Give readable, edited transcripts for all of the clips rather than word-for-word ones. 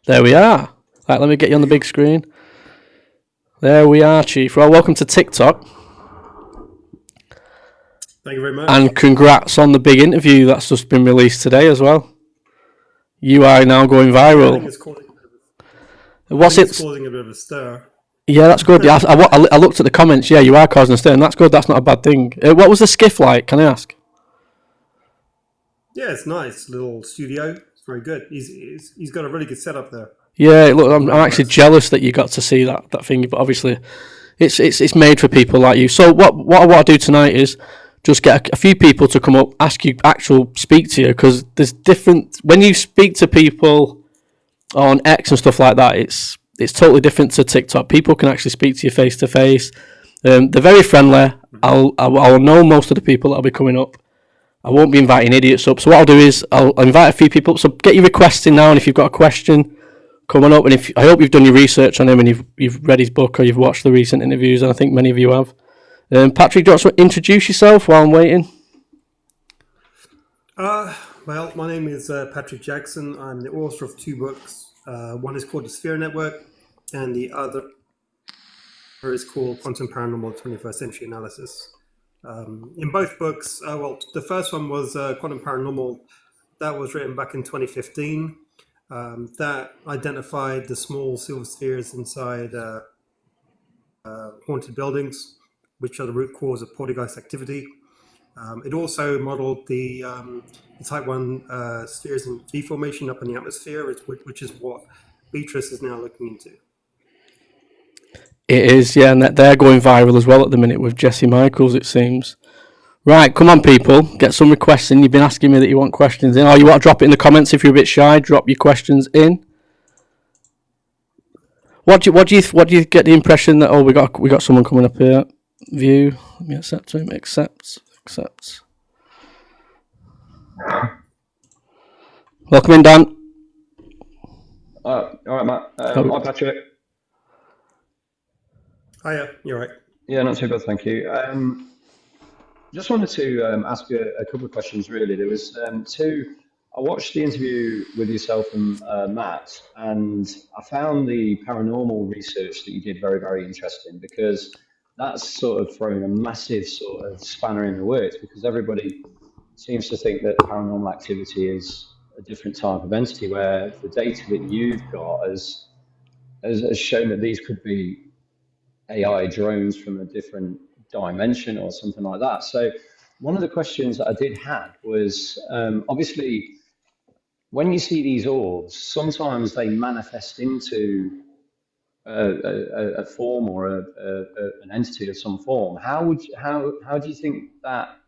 There we are. Right, let me get you on the big screen. There we are, Chief. Well, welcome to TikTok. Thank you very much. And congrats on the big interview that's just been released today as well. You are now going viral. I think it's causing a bit of a stir. Yeah, that's good. I looked at the comments. Yeah, you are causing a stir, and that's good. That's not a bad thing. What was the skiff like? Can I ask? Yeah, it's nice. Little studio. It's very good. He's got a really good setup there. Yeah, look, I'm actually jealous that you got to see that thing, but obviously, it's made for people like you. So what I want to do tonight is just get a few people to come up, speak to you, because there's different when you speak to people on X and stuff like that. It's totally different to TikTok. People can actually speak to you face to face. They're very friendly. I'll know most of the people that'll be coming up. I won't be inviting idiots up. So what I'll do is I'll invite a few people up. So get your requests in now, and if you've got a question, come on up. And I hope you've done your research on him and you've read his book or you've watched the recent interviews, and I think many of you have. Patrick, do you want to introduce yourself while I'm waiting? Well, my name is Patrick Jackson. I'm the author of 2 books. One is called The Sphere Network, and the other is called Quantum Paranormal 21st Century Analysis. In both books, the first one was Quantum Paranormal. That was written back in 2015. That identified the small silver spheres inside haunted buildings, which are the root cause of poltergeist activity. It also modeled the Type 1 spheres in V formation up in the atmosphere, which is what Beatrice is now looking into. It is, yeah, and they're going viral as well at the minute with Jesse Michaels, it seems. Right, come on, people, get some requests in. You've been asking me that you want questions in, or you want to drop it in the comments if you're a bit shy. Drop your questions in. What do you get the impression that we got someone coming up here? View. Let me accept him. Accept. Welcome in, Dan. All right, Matt. Hi, Patrick. Hiya, you're right. Yeah, not too bad, thank you. Just wanted to ask you a couple of questions, really. There was 2. I watched the interview with yourself and Matt, and I found the paranormal research that you did very, very interesting, because that's sort of thrown a massive sort of spanner in the works, because everybody seems to think that paranormal activity is a different type of entity, where the data that you've got has shown that these could be AI drones from a different dimension or something like that. So one of the questions that I did have was, obviously, when you see these orbs, sometimes they manifest into a form or an entity of some form. How do you think that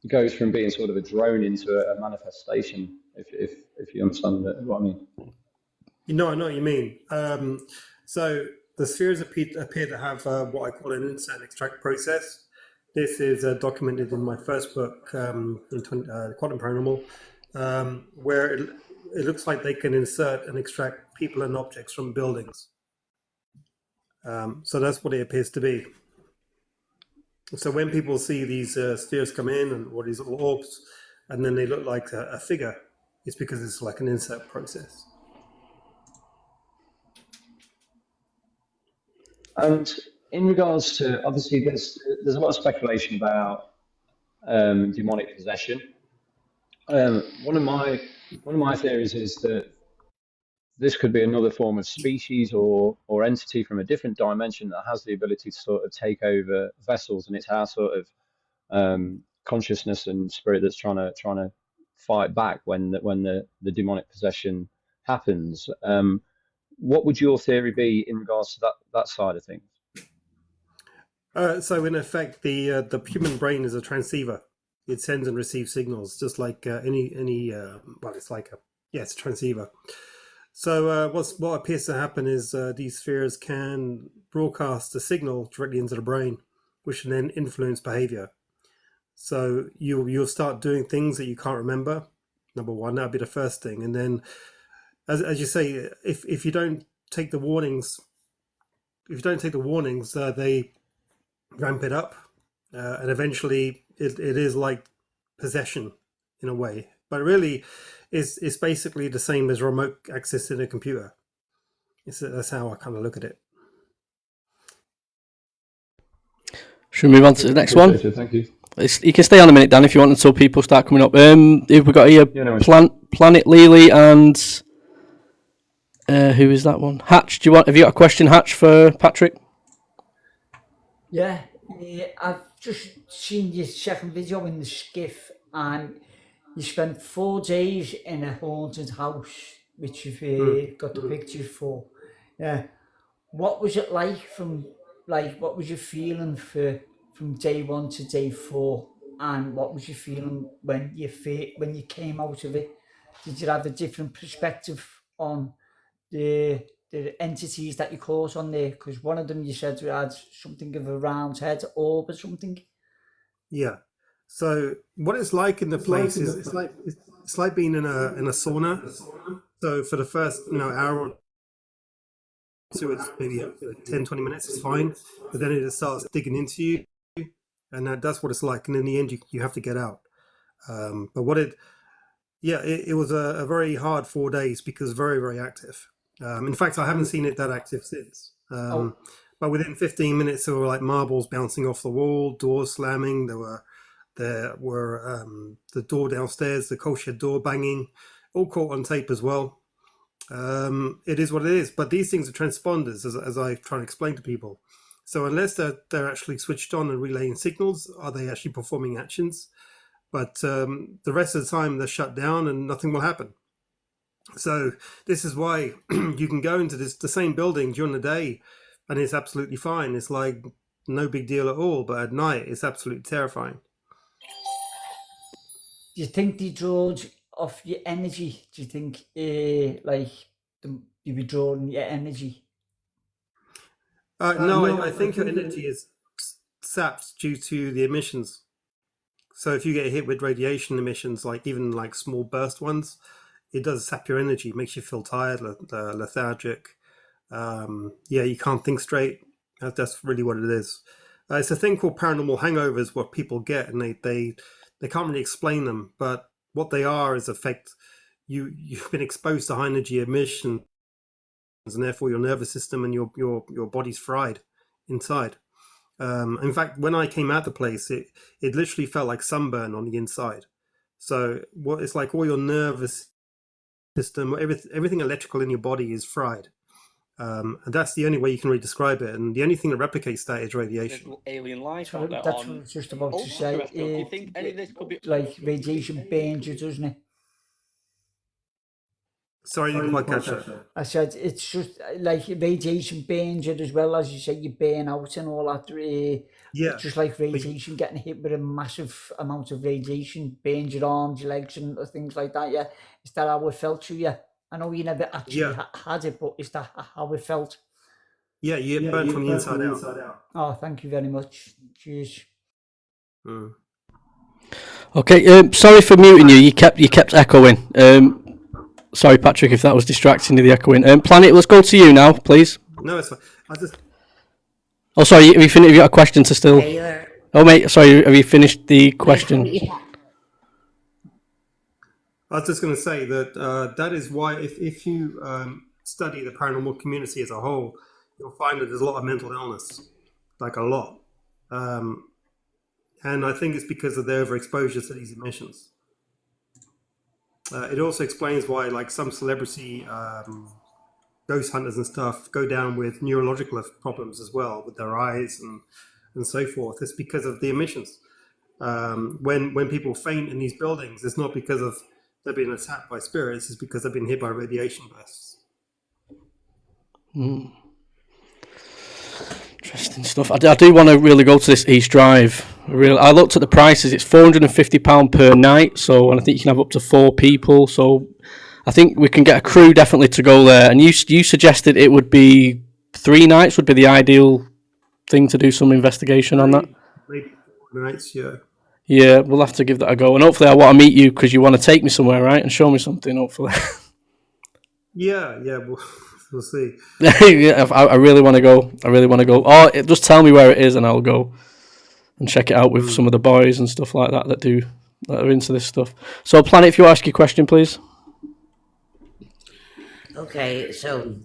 goes from being sort of a drone into a manifestation? If you understand what I mean. I know what you mean. So the spheres appear to have what I call an insert and extract process. This is documented in my first book, Quantum Paranormal, where it looks like they can insert and extract people and objects from buildings. So that's what it appears to be. So when people see these spheres come in or these little orbs, and then they look like a figure, it's because it's like an insert process. And in regards to, obviously, there's a lot of speculation about demonic possession. One of my theories is that this could be another form of species or entity from a different dimension that has the ability to sort of take over vessels, and it's our sort of consciousness and spirit that's trying to fight back when the demonic possession happens. What would your theory be in regards to that side of things? So in effect, the human brain is a transceiver. It sends and receives signals, just like it's a transceiver. So what appears to happen is these spheres can broadcast a signal directly into the brain, which can then influence behavior. So you'll start doing things that you can't remember. Number one, that'd be the first thing, and then, as you say, if you don't take the warnings, they ramp it up, and eventually it is like possession in a way. but really, it's basically the same as remote access in a computer. That's how I kind of look at it. Should we move on to the next one? Thank you. You can stay on a minute, Dan, if you want, until people start coming up. We've got here Planet Lily and who is that one? Hatch. Have you got a question, Hatch, for Patrick? Yeah, I've just seen your second video in the skiff, and you spent 4 days in a haunted house, which you've got the pictures for. Yeah, what was it like what was your feeling from day 1 to day 4, and what was your feeling when you came out of it? Did you have a different perspective on the entities that you caught on there? Because one of them you said had something of a round head orb or something. Yeah. So what it's like in the place is it's like being in a sauna. So for the first hour or two, it's maybe 10-20 minutes is fine, but then it just starts digging into you, and that's what it's like. And in the end, you have to get out. But it was a very hard 4 days because very, very active. In fact, I haven't seen it that active since. But within 15 minutes, there were like marbles bouncing off the wall, doors slamming. There were the door downstairs, the coal shed door banging, all caught on tape as well. It is what it is. But these things are transponders, as I try to explain to people. So unless they're actually switched on and relaying signals, are they actually performing actions? But the rest of the time, they're shut down and nothing will happen. So this is why you can go into the same building during the day and it's absolutely fine. It's like no big deal at all. But at night, it's absolutely terrifying. Do you think they drawed off your energy? Do you think you be drawing your energy? No, I think your energy is sapped due to the emissions. So if you get hit with radiation emissions, like even like small burst ones, it does sap your energy, makes you feel tired, lethargic. You can't think straight. That's really what it is. It's a thing called paranormal hangovers, what people get, and they can't really explain them. But what they are is you've been exposed to high energy emissions, and therefore your nervous system and your body's fried inside. In fact, when I came out the place, it literally felt like sunburn on the inside. So it's like all your nervous system, everything electrical in your body is fried. And that's the only way you can really describe it. And the only thing that replicates that is radiation. Alien life. That's what I was just about to say. Do you think any of this could be like radiation burns you, doesn't it? Sorry, you didn't quite catch that. I said it's just like radiation burns you as well, as you say, you burn out and all that. Just like radiation, getting hit with a massive amount of radiation burns your arms, your legs, and things like that. Yeah, is that how it felt to you? I know you never actually had it, but is that how it felt? Yeah, you get burned from the inside out. Oh, thank you very much. Cheers. Okay, sorry for muting you. You kept echoing. Sorry, Patrick, if that was distracting you, the echoing. Planet, let's go to you now, please. No, it's fine. Oh, sorry, have you got a question to still... Oh, mate, sorry, have you finished the question? I was just going to say that that is why if you study the paranormal community as a whole, you'll find that there's a lot of mental illness, like a lot. And I think it's because of their overexposure to these emissions. It also explains why, like, some celebrity ghost hunters and stuff go down with neurological problems as well with their eyes and so forth. It's because of the emissions. When people faint in these buildings, it's not because of they're being attacked by spirits. It's because they've been hit by radiation bursts. Interesting stuff. I do want to really go to this East Drive. I looked at the prices. It's £450 per night. So, and I think you can have up to 4 people. So, I think we can get a crew definitely to go there. And you suggested it would be 3 nights would be the ideal thing to do some investigation on that. Maybe 4 nights, yeah. Yeah, we'll have to give that a go. And hopefully I want to meet you because you want to take me somewhere, right? And show me something, hopefully. Yeah, we'll see. Yeah, I really want to go. Or just tell me where it is and I'll go and check it out with some of the boys and stuff like that do that are into this stuff. So, Planet, if you ask your question, please. Okay, so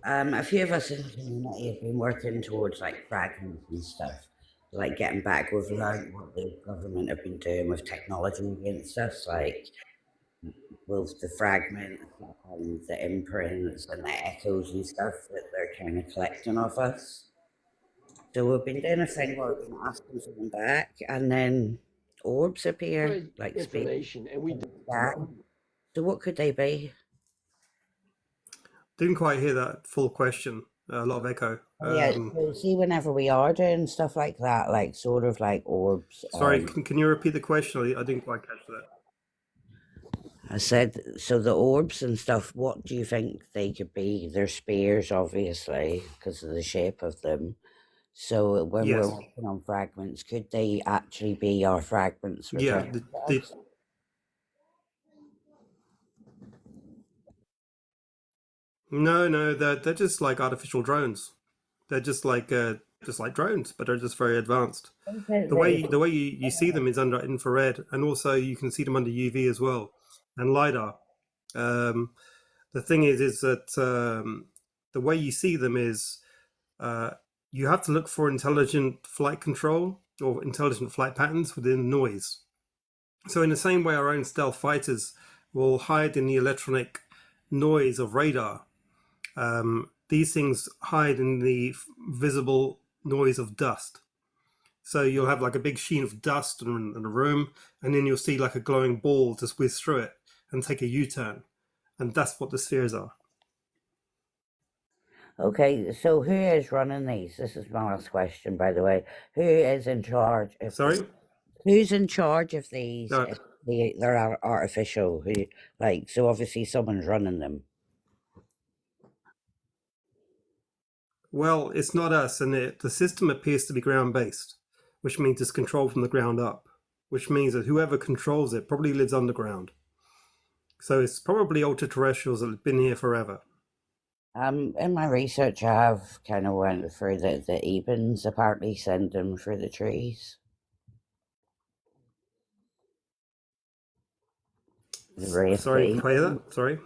a few of us in the community have been working towards like fragments and stuff, like getting back. We've learned what the government have been doing with technology against us, like with the fragments and the imprints and the echoes and stuff that they're kind of collecting of us. So we've been doing a thing where we've been asking for them back, and then orbs appear, like space information, and we back. So what could they be? Didn't quite hear that full question. A lot of echo. Yeah, so see, whenever we are doing stuff like that, like sort of like orbs. Sorry, can you repeat the question? I didn't quite catch that. I said, so the orbs and stuff, what do you think they could be? They're spears, obviously, because of the shape of them. So when Yes. we're working on fragments, could they actually be our fragments? Yeah, returned to the us? no, they're just like artificial drones. They're just like drones, but they're just very advanced. Okay, The way you see them is under infrared, and also you can see them under UV as well, and LiDAR. The thing is that the way you see them is you have to look for intelligent flight control or intelligent flight patterns within noise. So in the same way our own stealth fighters will hide in the electronic noise of radar, these things hide in the visible noise of dust. So you'll have like a big sheen of dust in a room, and then you'll see like a glowing ball just whiz through it and take a U-turn. And that's what the spheres are. Okay, so who is running these? This is my last question, by the way. Who is in charge? Sorry? Who's in charge of these? No. If they're artificial. Who, like, so obviously someone's running them. Well, it's not us, and the system appears to be ground-based, which means it's controlled from the ground up, which means that whoever controls it probably lives underground. So it's probably ultra-terrestrials that have been here forever. In my research, I have kind of went through the Ebens apparently send them through the trees. Sorry, can I hear that? Sorry.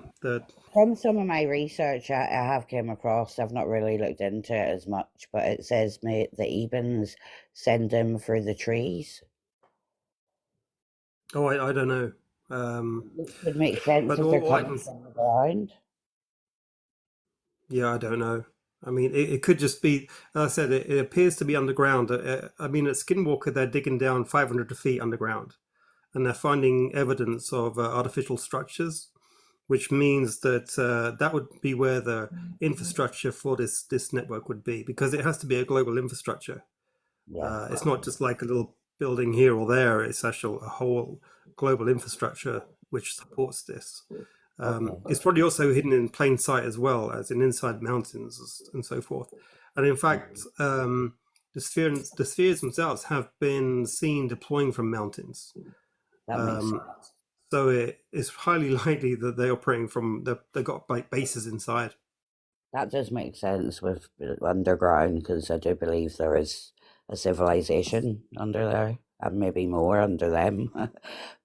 From some of my research, I have came across. I've not really looked into it as much, but it says the Ebens send them through the trees. Oh, I don't know. Which would make sense but if all- they're all I coming can- from the ground. Yeah, I don't know. I mean, it could just be, as I said, it appears to be underground. I mean, at Skinwalker, they're digging down 500 feet underground, and they're finding evidence of artificial structures, which means that that would be where the infrastructure for this network would be, because it has to be a global infrastructure. Yeah. It's not just like a little building here or there. It's actually a whole global infrastructure which supports this. It's probably also hidden in plain sight as well, as in inside mountains and so forth. And in fact, the spheres themselves have been seen deploying from mountains. That makes sense. So it is highly likely that they're operating from, they've got like bases inside. That does make sense with underground, because I do believe there is a civilization under there, and maybe more under them.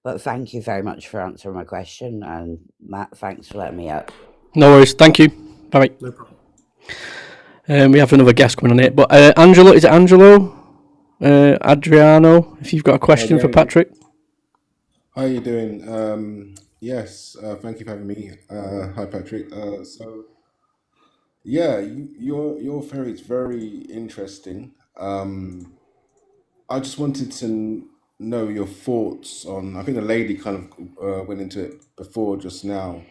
But thank you very much for answering my question, and Matt, thanks for letting me out. No worries. Thank you. Bye. No problem. We have another guest coming on it, but Angelo, is it Angelo? Adriano, if you've got a question for Patrick. How are you doing? Yes, thank you for having me. Hi, Patrick. So, yeah, your theory is very interesting. I just wanted to know your thoughts on. I think the lady kind of went into it before just now.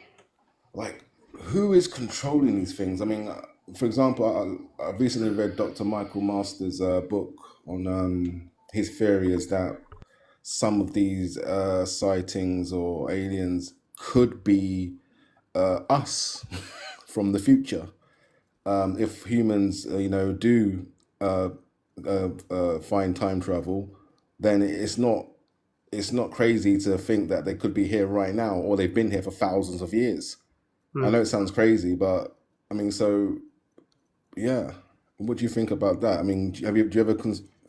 Like, who is controlling these things? I mean, for example, I recently read Dr. Michael Masters' book on his theory is that some of these sightings or aliens could be us from the future. If humans, do find time travel, then it's not crazy to think that they could be here right now, or they've been here for thousands of years. I know it sounds crazy, but I mean, so yeah. What do you think about that? I mean, do you ever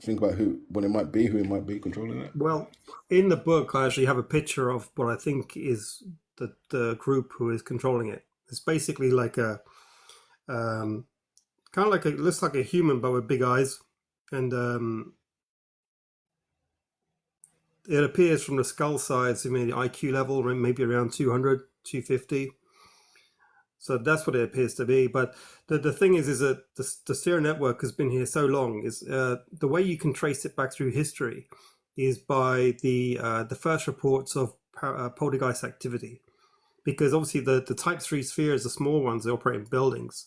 think about who it might be controlling it? Well, in the book, I actually have a picture of what I think is the group who is controlling it. It's basically like a kind of like it looks like a human but with big eyes, and it appears from the skull sides, maybe IQ level, maybe around 200, 250. So that's what it appears to be. But the thing is that the Sierra network has been here so long. Is the way you can trace it back through history is by the first reports of poltergeist activity, because obviously the Type 3 spheres, the small ones, they operate in buildings,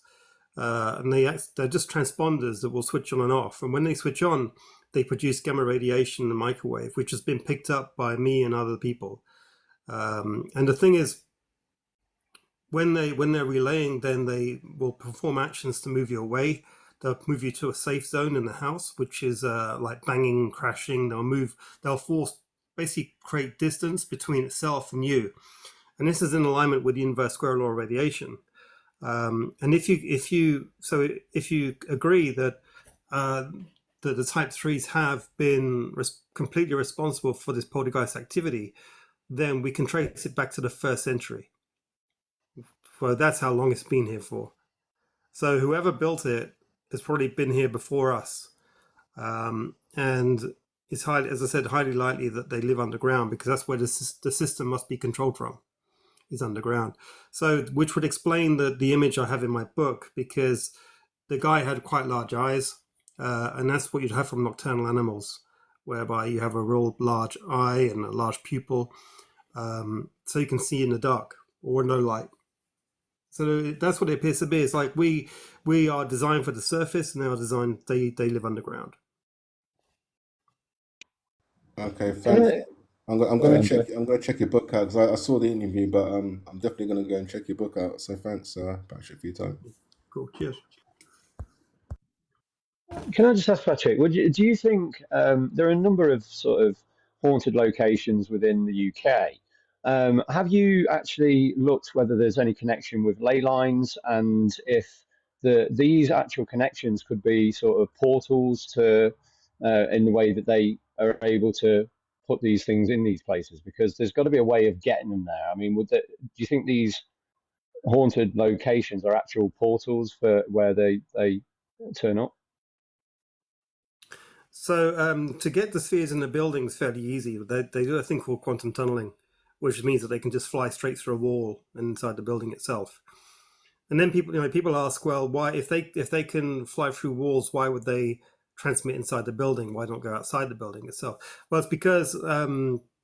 and they're just transponders that will switch on and off. And when they switch on, they produce gamma radiation and microwave, which has been picked up by me and other people. And the thing is, when they're relaying, then they will perform actions to move you away. They'll move you to a safe zone in the house, which is like banging, crashing. They'll force, basically create distance between itself and you. And this is in alignment with the inverse square law of radiation. And if you agree that the Type 3s have been completely responsible for this poltergeist activity, then we can trace it back to the 1st century. Well, that's how long it's been here for. So whoever built it has probably been here before us. And it's highly, as I said, highly likely that they live underground, because that's where the system must be controlled from, is underground. So, which would explain the image I have in my book, because the guy had quite large eyes, and that's what you'd have from nocturnal animals, whereby you have a real large eye and a large pupil, so you can see in the dark or no light. So that's what it appears to be. It's like we are designed for the surface, and they are designed. They live underground. Okay, thanks. I'm going to check your book out, because I saw the interview, but I'm definitely going to go and check your book out. So thanks, Patrick, for your time. Cool. Cheers. Can I just ask Patrick, do you think there are a number of sort of haunted locations within the UK? Have you actually looked whether there's any connection with ley lines, and if these actual connections could be sort of portals to in the way that they are able to put these things in these places? Because there's got to be a way of getting them there. I mean, do you think these haunted locations are actual portals for where they turn up? So to get the spheres in the building is fairly easy. They do a thing called quantum tunneling, which means that they can just fly straight through a wall inside the building itself. And then people ask, well, why, if they can fly through walls, why would they transmit inside the building? Why not go outside the building itself? Well, it's because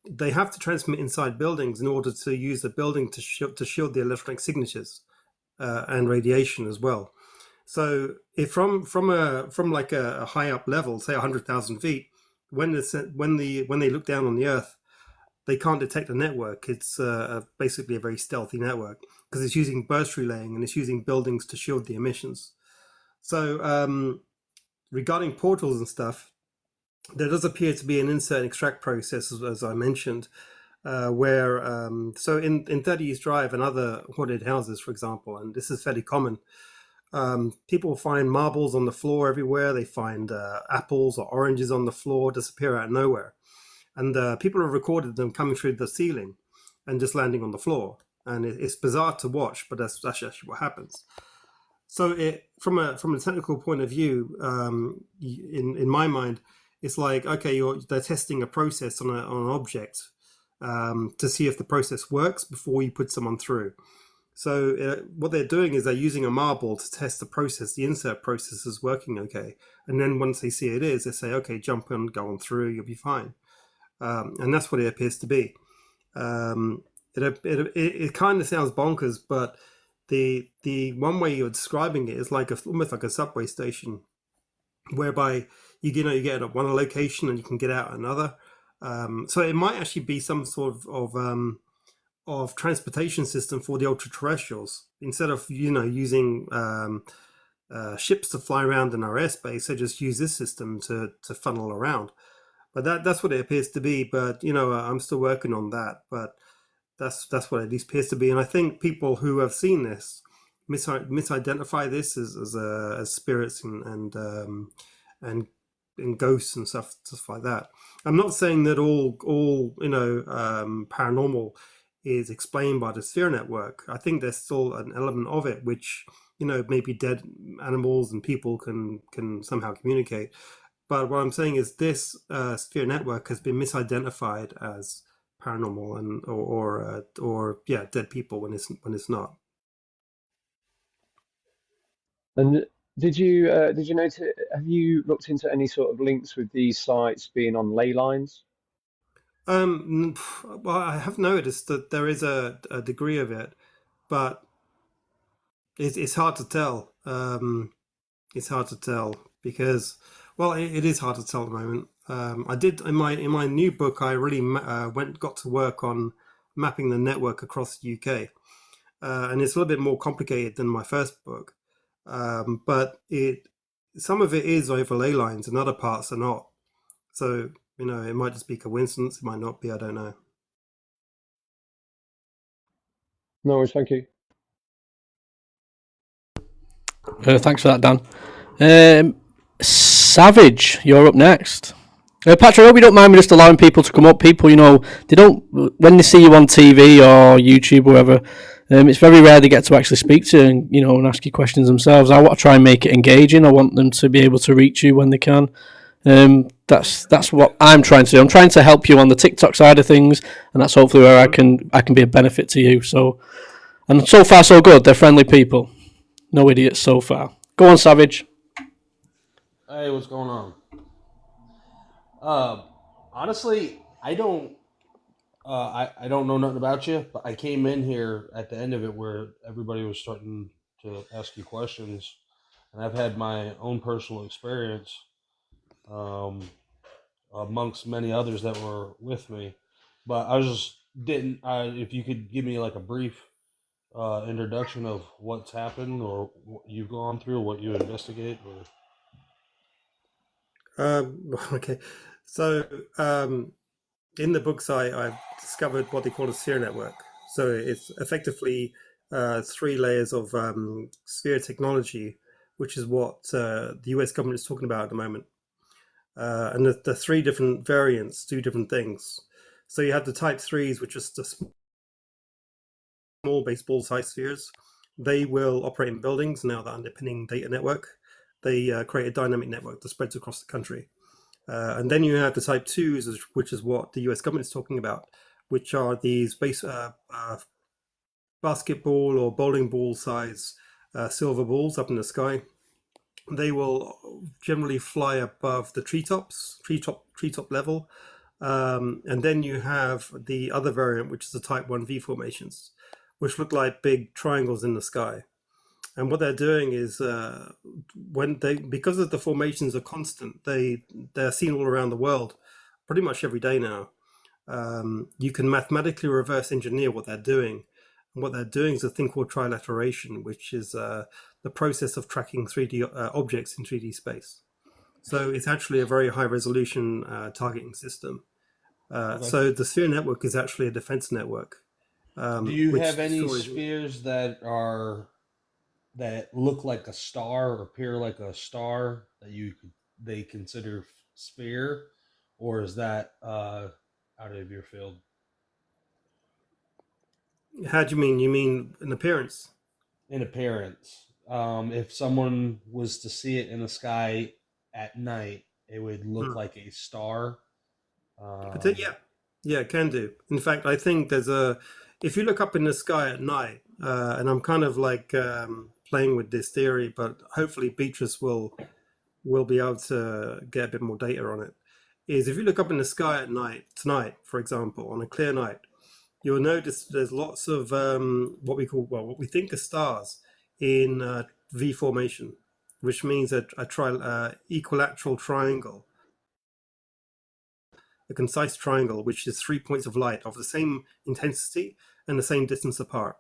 they have to transmit inside buildings in order to use the building to shield the electronic signatures and radiation as well. So if from like a high up level, say 100,000 feet, when they look down on the Earth, they can't detect the network. It's basically a very stealthy network, because it's using burst relaying and it's using buildings to shield the emissions. So regarding portals and stuff, there does appear to be an insert and extract process, as I mentioned, where so in 30 East Drive and other haunted houses, for example, and this is fairly common, people find marbles on the floor everywhere. They find apples or oranges on the floor disappear out of nowhere. And people have recorded them coming through the ceiling and just landing on the floor. And it's bizarre to watch, but that's actually what happens. So from a technical point of view, in my mind, it's like, okay, they're testing a process on an object to see if the process works before you put someone through. So what they're doing is they're using a marble to test the process. The insert process is working okay. And then once they see it is, they say, okay, jump in, go on through, you'll be fine. And that's what it appears to be. It kind of sounds bonkers, but the one way you're describing it is like almost like a subway station, whereby you get at one location and you can get out at another. So it might actually be some sort of transportation system for the ultra-terrestrials. Instead of using ships to fly around in our airspace, they just use this system to funnel around. But that's what it appears to be. But I'm still working on that. But that's what it at least appears to be. And I think people who have seen this misidentify this as spirits and and ghosts and stuff like that. I'm not saying that all paranormal is explained by the sphere network. I think there's still an element of it which maybe dead animals and people can somehow communicate. But what I'm saying is this sphere network has been misidentified as paranormal and or dead people when it's not. And did you notice? Have you looked into any sort of links with these sites being on ley lines? Well, I have noticed that there is a degree of it, but it's hard to tell. It's hard to tell because, well, it is hard to tell at the moment. I did in my new book. I really got to work on mapping the network across the UK, and it's a little bit more complicated than my first book. But some of it is over ley lines, and other parts are not. So it might just be coincidence. It might not be. I don't know. No worries, thank you. Thanks for that, Dan. Savage, you're up next. Patrick, I hope you don't mind me just allowing people to come up. People, they don't, when they see you on TV or YouTube or wherever, it's very rare they get to actually speak to you and ask you questions themselves. I want to try and make it engaging. I want them to be able to reach you when they can. That's what I'm trying to do. I'm trying to help you on the TikTok side of things, and that's hopefully where I can be a benefit to you. So, and so far so good. They're friendly people. No idiots so far. Go on, Savage. Hey, what's going on? Honestly, I don't know nothing about you, but I came in here at the end of it where everybody was starting to ask you questions, and I've had my own personal experience amongst many others that were with me, but I was just didn't. If you could give me like a brief introduction of what's happened or what you've gone through, what you investigate, or Okay, so in the books, I discovered what they call a sphere network. So it's effectively 3 layers of sphere technology, which is what the US government is talking about at the moment. And the 3 different variants do different things. So you have the type 3s, which is the small baseball-sized spheres. They will operate in buildings. Now the underpinning data network, they create a dynamic network that spreads across the country. And then you have the type 2s, which is what the US government is talking about, which are these basketball or bowling ball size silver balls up in the sky. They will generally fly above the treetop level. And then you have the other variant, which is the type 1V formations, which look like big triangles in the sky. And what they're doing is because of the formations are constant, they're seen all around the world pretty much every day now. You can mathematically reverse engineer what they're doing. And what they're doing is a thing called trilateration, which is the process of tracking 3D objects in 3D space. So it's actually a very high resolution targeting system. Okay. So the sphere network is actually a defense network. Do you which have any destroys- spheres that look like a star or appear like a star that they consider sphere, or is that out of your field? How do you mean? You mean an appearance? In appearance, if someone was to see it in the sky at night, it would look like a star. Yeah, it can do. In fact, I think if you look up in the sky at night, and I'm kind of like playing with this theory, but hopefully Beatrice will be able to get a bit more data on it. Is if you look up in the sky at night, tonight, for example, on a clear night, you'll notice there's lots of what we think are stars in V formation, which means a equilateral triangle, a concise triangle, which is 3 points of light of the same intensity and the same distance apart.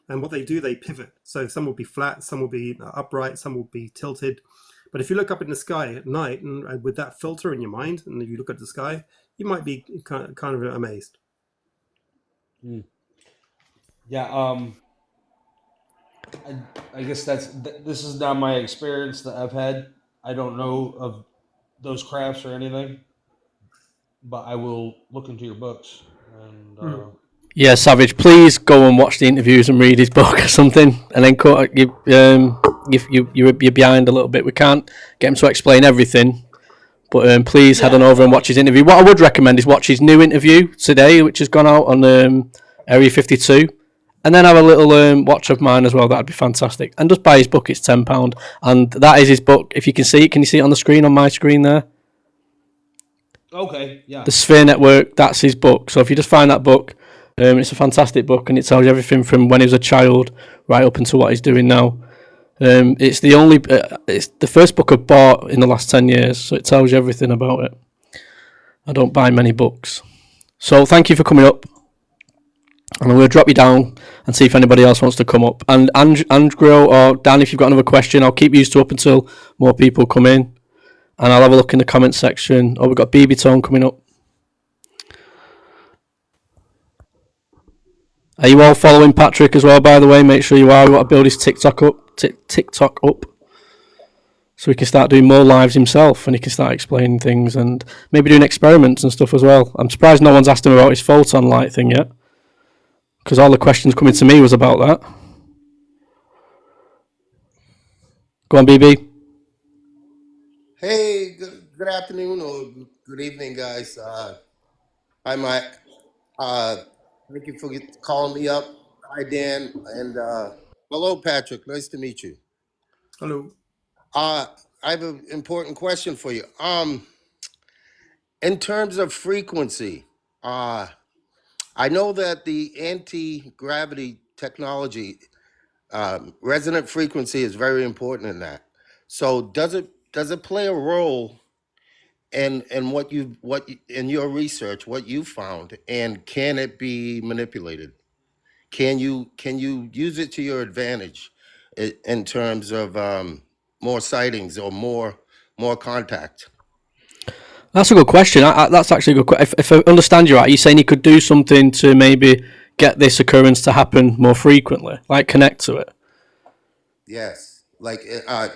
And what they do, they pivot. So some will be flat, some will be upright, some will be tilted. But if you look up in the sky at night and with that filter in your mind, and you look at the sky, you might be kind of amazed. Yeah. I guess this is not my experience that I've had. I don't know of those crafts or anything, but I will look into your books and. Yeah, Savage, please go and watch the interviews and read his book or something, and then you're behind a little bit. We can't get him to explain everything, but please head on over and watch his interview. What I would recommend is watch his new interview today, which has gone out on Area 52, and then have a little watch of mine as well. That'd be fantastic. And just buy his book. It's £10, and that is his book. If you can see it, can you see it on the screen, on my screen there? Okay, yeah. The Sphere Network, that's his book. So if you just find that book, it's a fantastic book, and it tells you everything from when he was a child right up into what he's doing now. It's the first book I've bought in the last 10 years, so it tells you everything about it. I don't buy many books. So thank you for coming up. And I'm going to drop you down and see if anybody else wants to come up. And Andrew or Dan, if you've got another question, I'll keep you two up until more people come in. And I'll have a look in the comments section. Oh, we've got BB Tone coming up. Are you all following Patrick as well, by the way? Make sure you are. We want to build his TikTok up. So he can start doing more lives himself, and he can start explaining things and maybe doing experiments and stuff as well. I'm surprised no one's asked him about his photon light thing yet, because all the questions coming to me was about that. Go on, BB. Hey, good afternoon or good evening, guys. Hi, Mike. Thank you for calling me up. Hi, Dan. And hello, Patrick. Nice to meet you. Hello. I have an important question for you. In terms of frequency, I know that the anti-gravity technology, resonant frequency is very important in that. So does it play a role in what in your research, what you found, and can it be manipulated? Can you use it to your advantage in terms of more sightings or more contact? That's a good question. That's actually a good question. If I understand you right, you're saying you could do something to maybe get this occurrence to happen more frequently, like connect to it. Yes. Like,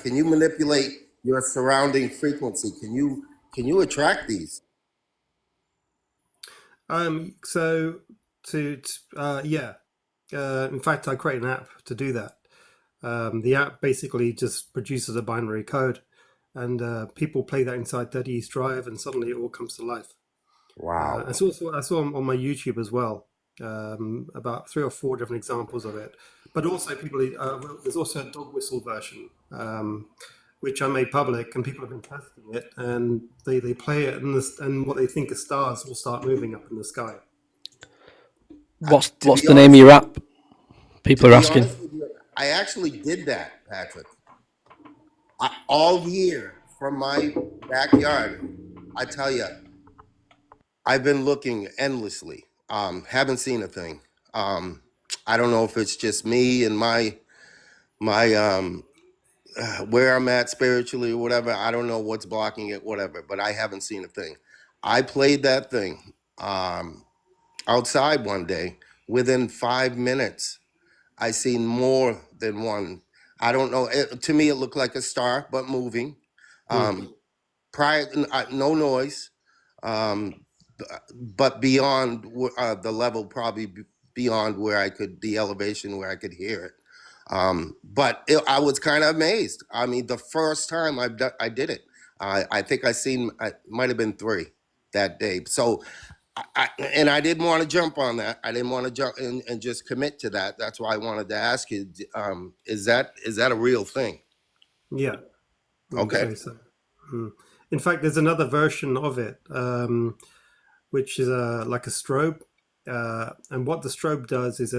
can you manipulate your surrounding frequency? Can you attract these? So yeah. In fact, I created an app to do that. The app basically just produces a binary code, and people play that inside 30 East Drive, and suddenly it all comes to life. Wow. I saw on my YouTube as well, about 3 or 4 different examples of it. But also, there's also a dog whistle version, which I made public, and people have been testing it, and they play it, and what they think are stars will start moving up in the sky. What's the name of your app? People are asking. I actually did that, Patrick. All year from my backyard, I tell you, I've been looking endlessly. Haven't seen a thing. I don't know if it's just me and my where I'm at spiritually or whatever. I don't know what's blocking it, whatever. But I haven't seen a thing. I played that thing outside one day. Within 5 minutes, I seen more than one. I don't know. To me, it looked like a star, but moving. Prior, no noise. But beyond the level, probably beyond where I could, the elevation where I could hear it. But I was kind of amazed. I mean, the first time I did it, I think it might have been 3 that day. So, I didn't want to jump on that. I didn't want to jump and just commit to that. That's why I wanted to ask you, is that a real thing? Yeah. Okay. So. In fact, there's another version of it, which is like a strobe. And what the strobe does is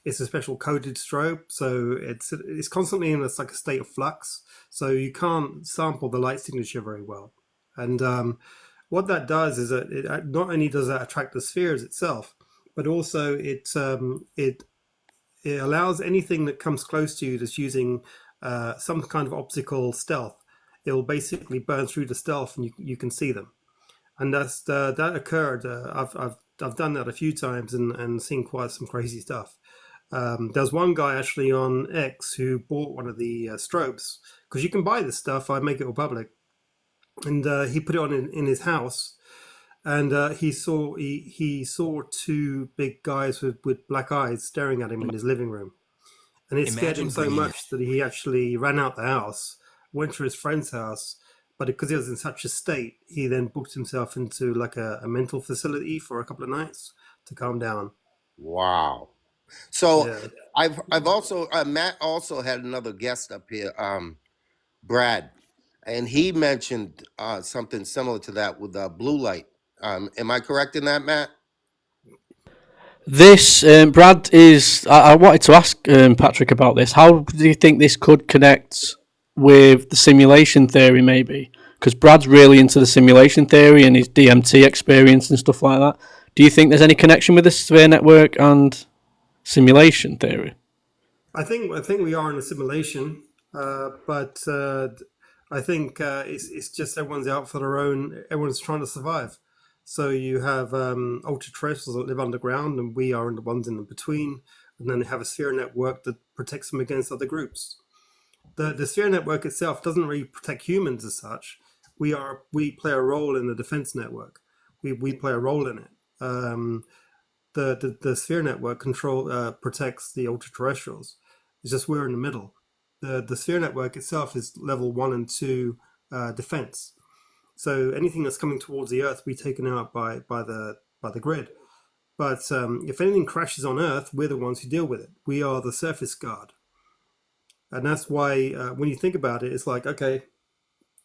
it's a special coded strobe. So it's constantly in like a state of flux. So you can't sample the light signature very well. And what that does is that it not only does that attract the spheres itself, but also it allows anything that comes close to you that's using some kind of optical stealth. It'll basically burn through the stealth, and you can see them. And that occurred. I've done that a few times and seen quite some crazy stuff. There's one guy actually on X who bought one of the strobes, because you can buy this stuff. I make it all public. and he put it on in his house, and he saw two big guys with black eyes staring at him in his living room, and it scared him Imagine so bringing much that he actually ran out the house, went to his friend's house, but because he was in such a state, he then booked himself into like a mental facility for a couple of nights to calm down. Wow. So Yeah. I've also Matt also had another guest up here, Brad, and he mentioned something similar to that with blue light. Am I correct in that, Matt? This Brad is. I wanted to ask Patrick about this. How do you think this could connect with the simulation theory, maybe? Because Brad's really into the simulation theory and his DMT experience and stuff like that. Do you think there's any connection with the sphere network and simulation theory? I think we are in a simulation, but I think it's just everyone's out for their own. Everyone's trying to survive. So you have ultra terrestrials that live underground, and we are the ones in between. And then they have a sphere network that protects them against other groups. The sphere network itself doesn't really protect humans as such. We play a role in the defense network. We play a role in it. The sphere network protects the ultra terrestrials. It's just we're in the middle. The sphere network itself is level 1 and 2 defense. So anything that's coming towards the Earth, we taken out by the grid. But if anything crashes on Earth, we're the ones who deal with it. We are the surface guard, and that's why when you think about it, it's like, okay,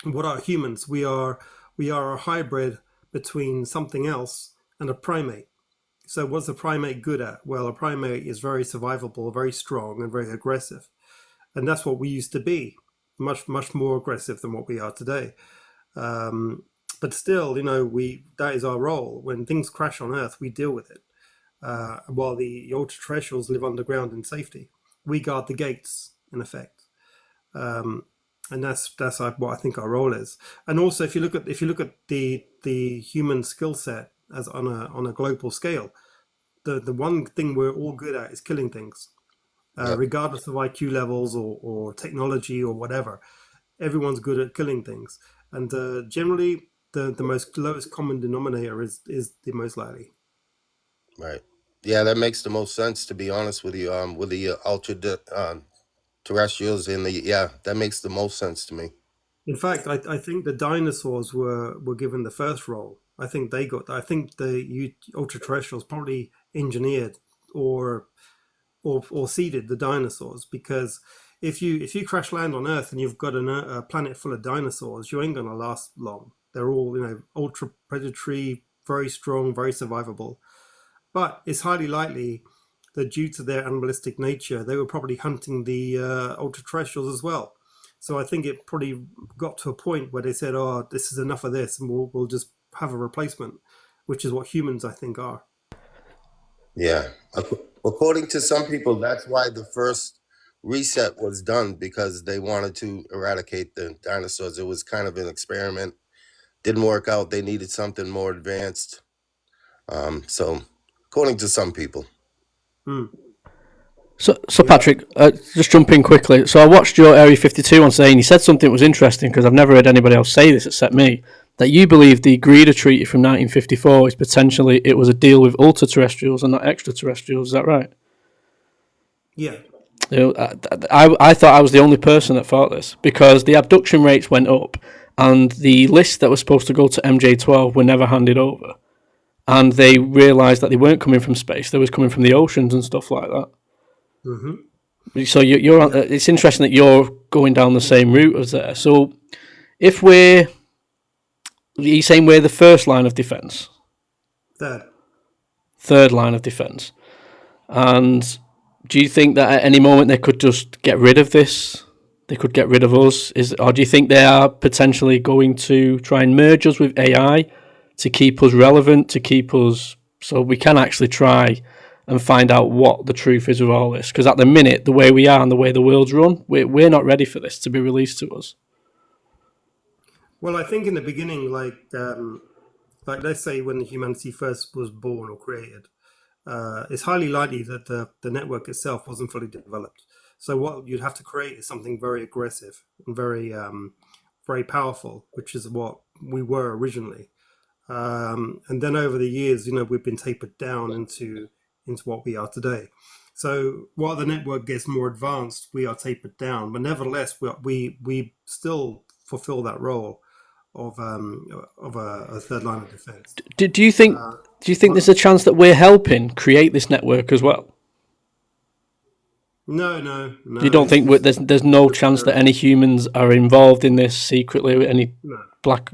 what are humans? We are a hybrid between something else and a primate. So what's a primate good at? Well, a primate is very survivable, very strong, and very aggressive. And that's what we used to be, much more aggressive than what we are today. But still, that is our role. When things crash on Earth, we deal with it. While the ultra-terrestrials live underground in safety. We guard the gates, in effect. And that's what I think our role is. And also, if you look at the human skill set as on a global scale, the one thing we're all good at is killing things, regardless of IQ levels or technology or whatever. Everyone's good at killing things, and generally, the most lowest common denominator is the most likely. Right. Yeah, that makes the most sense, to be honest with you. With the ultra terrestrials that makes the most sense to me. In fact, I think the dinosaurs were given the first role. I think the ultra terrestrials probably engineered or seeded the dinosaurs, because if you crash land on Earth and you've got a planet full of dinosaurs, you ain't gonna last long. They're all ultra predatory, very strong, very survivable. But it's highly likely that due to their animalistic nature, they were probably hunting the ultra terrestrials as well. So I think it probably got to a point where they said, "Oh, this is enough of this, and we'll just have a replacement," which is what humans, I think, are. Yeah. According to some people, that's why the first reset was done, because they wanted to eradicate the dinosaurs. It was kind of an experiment. Didn't work out. They needed something more advanced. So, according to some people. So Patrick, just jump in quickly. So I watched your Area 51 one today, and you said something that was interesting, because I've never heard anybody else say this except me, that you believe the Greater Treaty from 1954 is potentially, it was a deal with ultra-terrestrials and not extraterrestrials. Is that right? Yeah. I thought I was the only person that thought this, because the abduction rates went up, and the lists that were supposed to go to MJ12 were never handed over, and they realised that they weren't coming from space; they was coming from the oceans and stuff like that. Mm-hmm. So you're it's interesting that you're going down the same route as there. So if you're saying we're the first line of defence, third line of defence, and do you think that at any moment they could just get rid of this? They could get rid of us, or do you think they are potentially going to try and merge us with AI to keep us relevant, to keep us so we can actually try and find out what the truth is of all this? Because at the minute, the way we are and the way the world's run, we're not ready for this to be released to us. Well, I think in the beginning, like let's say when humanity first was born or created, it's highly likely that the network itself wasn't fully developed. So what you'd have to create is something very aggressive and very very powerful, which is what we were originally. And then over the years, we've been tapered down into what we are today. So while the network gets more advanced, we are tapered down. But nevertheless, we still fulfill that role of a third line of defense. Do you think there's a chance that we're helping create this network as well? No. You don't think there's no chance that any humans are involved in this secretly? Any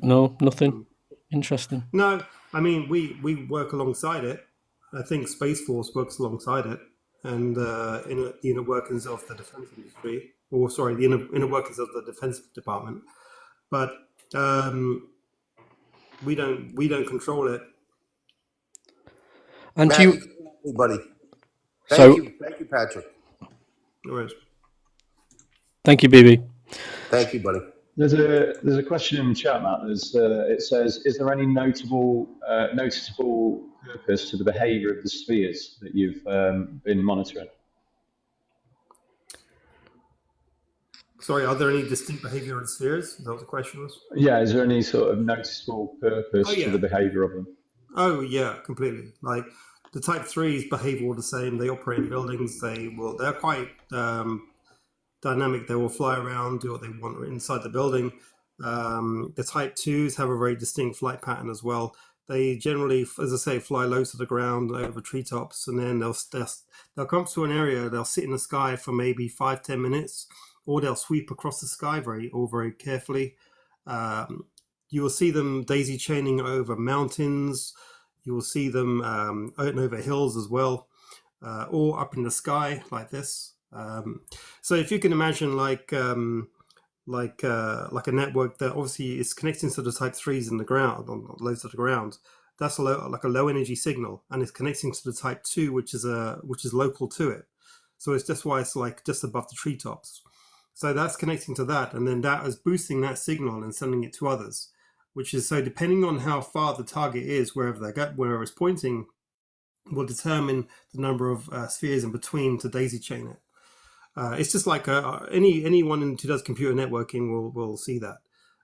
nothing. Interesting. No, I mean we work alongside it. I think Space Force works alongside it, and in the inner workings of the defense industry, or sorry, the inner workings of the Defense Department. But we don't control it. And Matt, you, thank you, buddy. So- Thank you, Patrick. All right. thank you, BB. Thank you, buddy. There's a question in the chat, Matt. It says, is there any noticeable purpose to the behaviour of the spheres that you've been monitoring? Sorry, are there any distinct behavioral spheres? Is that what the question was? Yeah, is there any sort of noticeable purpose to the behaviour of them? Oh yeah, completely. Like the Type 3s behave all the same. They operate in buildings. They're quite dynamic. They will fly around, do what they want inside the building. The Type 2s have a very distinct flight pattern as well. They generally, as I say, fly low to the ground over treetops, and then they'll come to an area. They'll sit in the sky for maybe 5-10 minutes, or they'll sweep across the sky very carefully. You will see them daisy chaining over mountains. You will see them over hills as well, or up in the sky like this. So if you can imagine like a network that obviously is connecting to the Type 3s in the ground, on low to the ground, that's like a low energy signal, and it's connecting to the Type 2, which is local to it. So it's just why it's like just above the treetops. So that's connecting to that, and then that is boosting that signal and sending it to others, which is so depending on how far the target is, wherever it's pointing, will determine the number of spheres in between to daisy chain it. It's just like anyone who does computer networking will see that.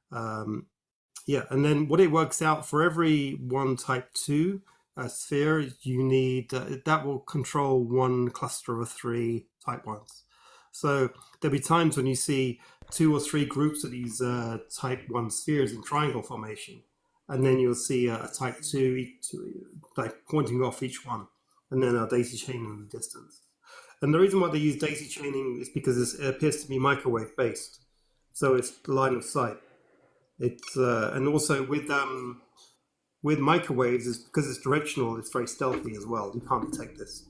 And then what it works out for every one Type 2 sphere, you need that will control one cluster of 3 Type 1s. So there'll be times when you see 2 or 3 groups of these Type 1 spheres in triangle formation, and then you'll see a Type 2 like pointing off each one, and then a daisy chain in the distance. And the reason why they use daisy chaining is because it appears to be microwave based, so it's line of sight. It's and also with microwaves, is because it's directional, it's very stealthy as well. You can't detect this.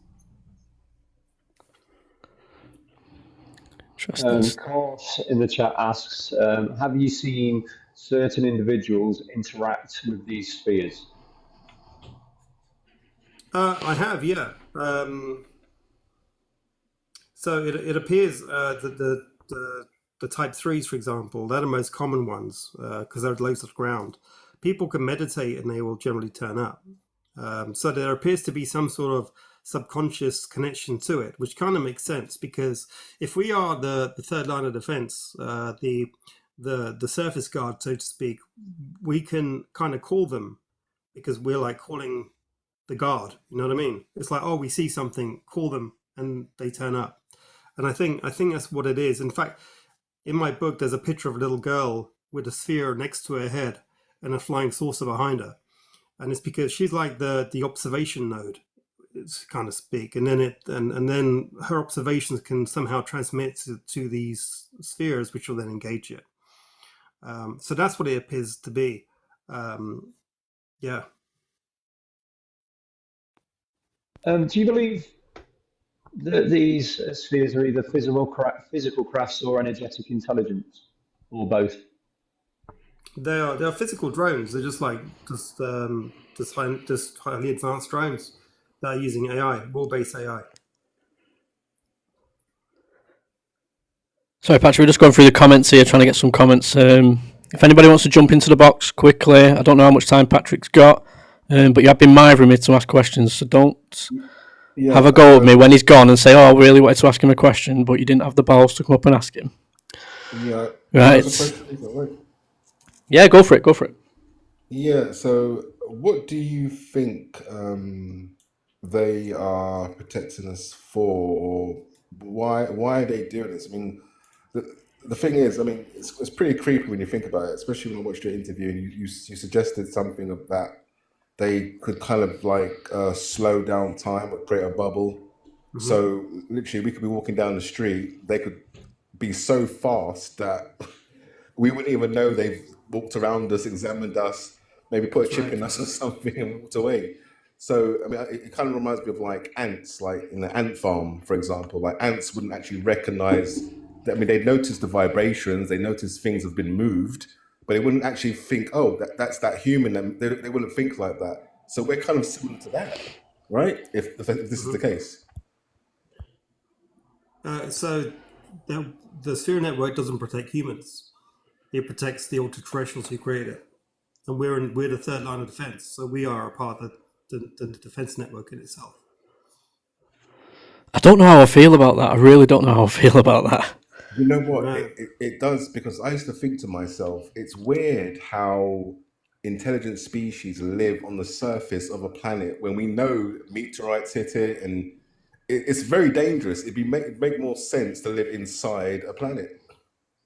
Course in the chat asks, have you seen certain individuals interact with these spheres? I have, yeah. So it appears that the Type 3s, for example, they're the most common ones because they're low to the ground. People can meditate and they will generally turn up. So there appears to be some sort of subconscious connection to it, which kind of makes sense, because if we are the third line of defense, the surface guard, so to speak, we can kind of call them because we're like calling the guard. You know what I mean? It's like, oh, we see something, call them, and they turn up. And I think that's what it is. In fact, in my book, there's a picture of a little girl with a sphere next to her head and a flying saucer behind her, and it's because she's like the observation node, it's kind of speak, and then and then her observations can somehow transmit to these spheres, which will then engage it. So that's what it appears to be. Yeah. Do you believe that these spheres are either physical crafts or energetic intelligence, or both? They are physical drones. They're just highly advanced drones that are using AI, rule-based AI. Sorry, Patrick, we're just going through the comments here, trying to get some comments. If anybody wants to jump into the box quickly, I don't know how much time Patrick's got, but you have been mithering me to ask questions, so don't have a go at me when he's gone and say, oh, I really wanted to ask him a question, but you didn't have the balls to come up and ask him. Yeah. Right. Yeah, go for it. Yeah, so what do you think they are protecting us for, or why are they doing this? I mean, the the thing is, I mean, it's pretty creepy when you think about it, especially when I watched your interview and you suggested something of that they could kind of like slow down time or create a bubble. Hmm. So literally, we could be walking down the street, they could be so fast that we wouldn't even know they've walked around us, examined us, maybe put a That's chip right. in us or something and walked away. So, I mean, it kind of reminds me of like ants, like in the ant farm, for example. Like ants wouldn't actually recognize that. I mean, they'd notice the vibrations, they notice things have been moved, but they wouldn't actually think, oh, that's that human. And they wouldn't think like that. So we're kind of similar to that, right? If this is the Hmm. case. So the sphere network doesn't protect humans. It protects the ultra-terrestrials who create it, and we're the third line of defense. So we are a part of the defense network in itself. I don't know how I feel about that. I really don't know how I feel about that. You know what? No, It does because I used to think to myself, it's weird how intelligent species live on the surface of a planet when we know meteorites hit it and it's very dangerous. It'd make more sense to live inside a planet.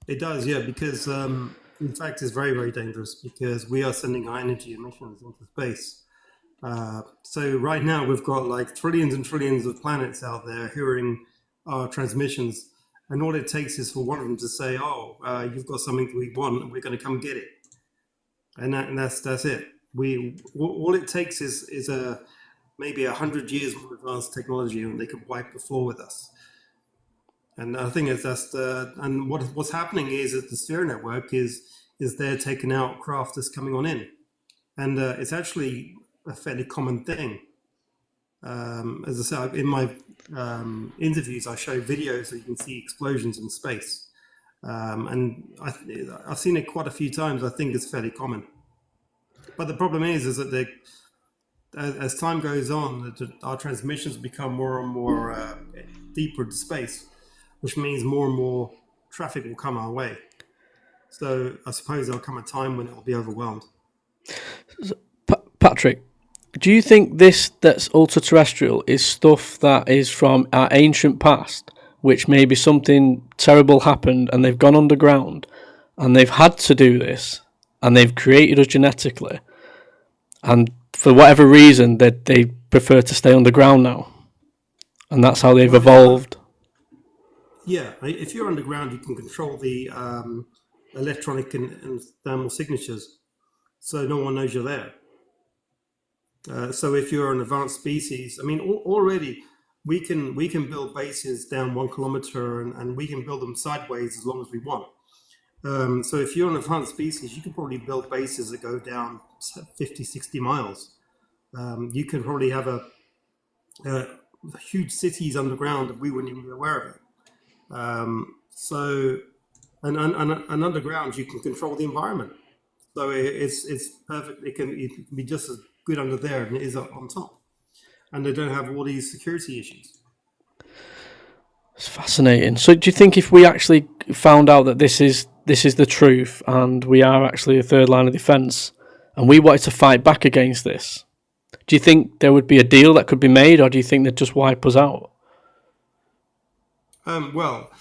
it does, yeah, because in fact it's very, very dangerous because we are sending high energy emissions into space. So right now we've got like trillions and trillions of planets out there hearing our transmissions, and all it takes is for one of them to say, "Oh, you've got something that we want, and we're going to come get it," and that's it. We all it takes is a maybe 100 years more advanced technology, and they could wipe the floor with us. And I think that's the and what's happening is that the sphere network is they're taking out craft that's coming on in, and it's actually a fairly common thing. As I said in my interviews, I show videos so you can see explosions in space, and I've seen it quite a few times. I think it's fairly common. But the problem is that as time goes on, our transmissions become more and more deeper into space, which means more and more traffic will come our way. So I suppose there'll come a time when it will be overwhelmed. Patrick, do you think this that's ultra terrestrial is stuff that is from our ancient past, which maybe something terrible happened and they've gone underground and they've had to do this and they've created us genetically, and for whatever reason they prefer to stay underground now, and that's how they've Well, evolved? yeah, if you're underground, you can control the electronic and thermal signatures, so no one knows you're there. So if you're an advanced species, I mean, already we can build bases down 1 kilometer and we can build them sideways as long as we want. So if you're an advanced species, you can probably build bases that go down 50, 60 miles. You can probably have a huge cities underground that we wouldn't even be aware of it. So and underground, you can control the environment. So it's perfect. It can be just as good under there than it is on top, and they don't have all these security issues. It's fascinating. So, do you think if we actually found out that this is the truth, and we are actually a third line of defence, and we wanted to fight back against this, do you think there would be a deal that could be made, or do you think they'd just wipe us out? Well,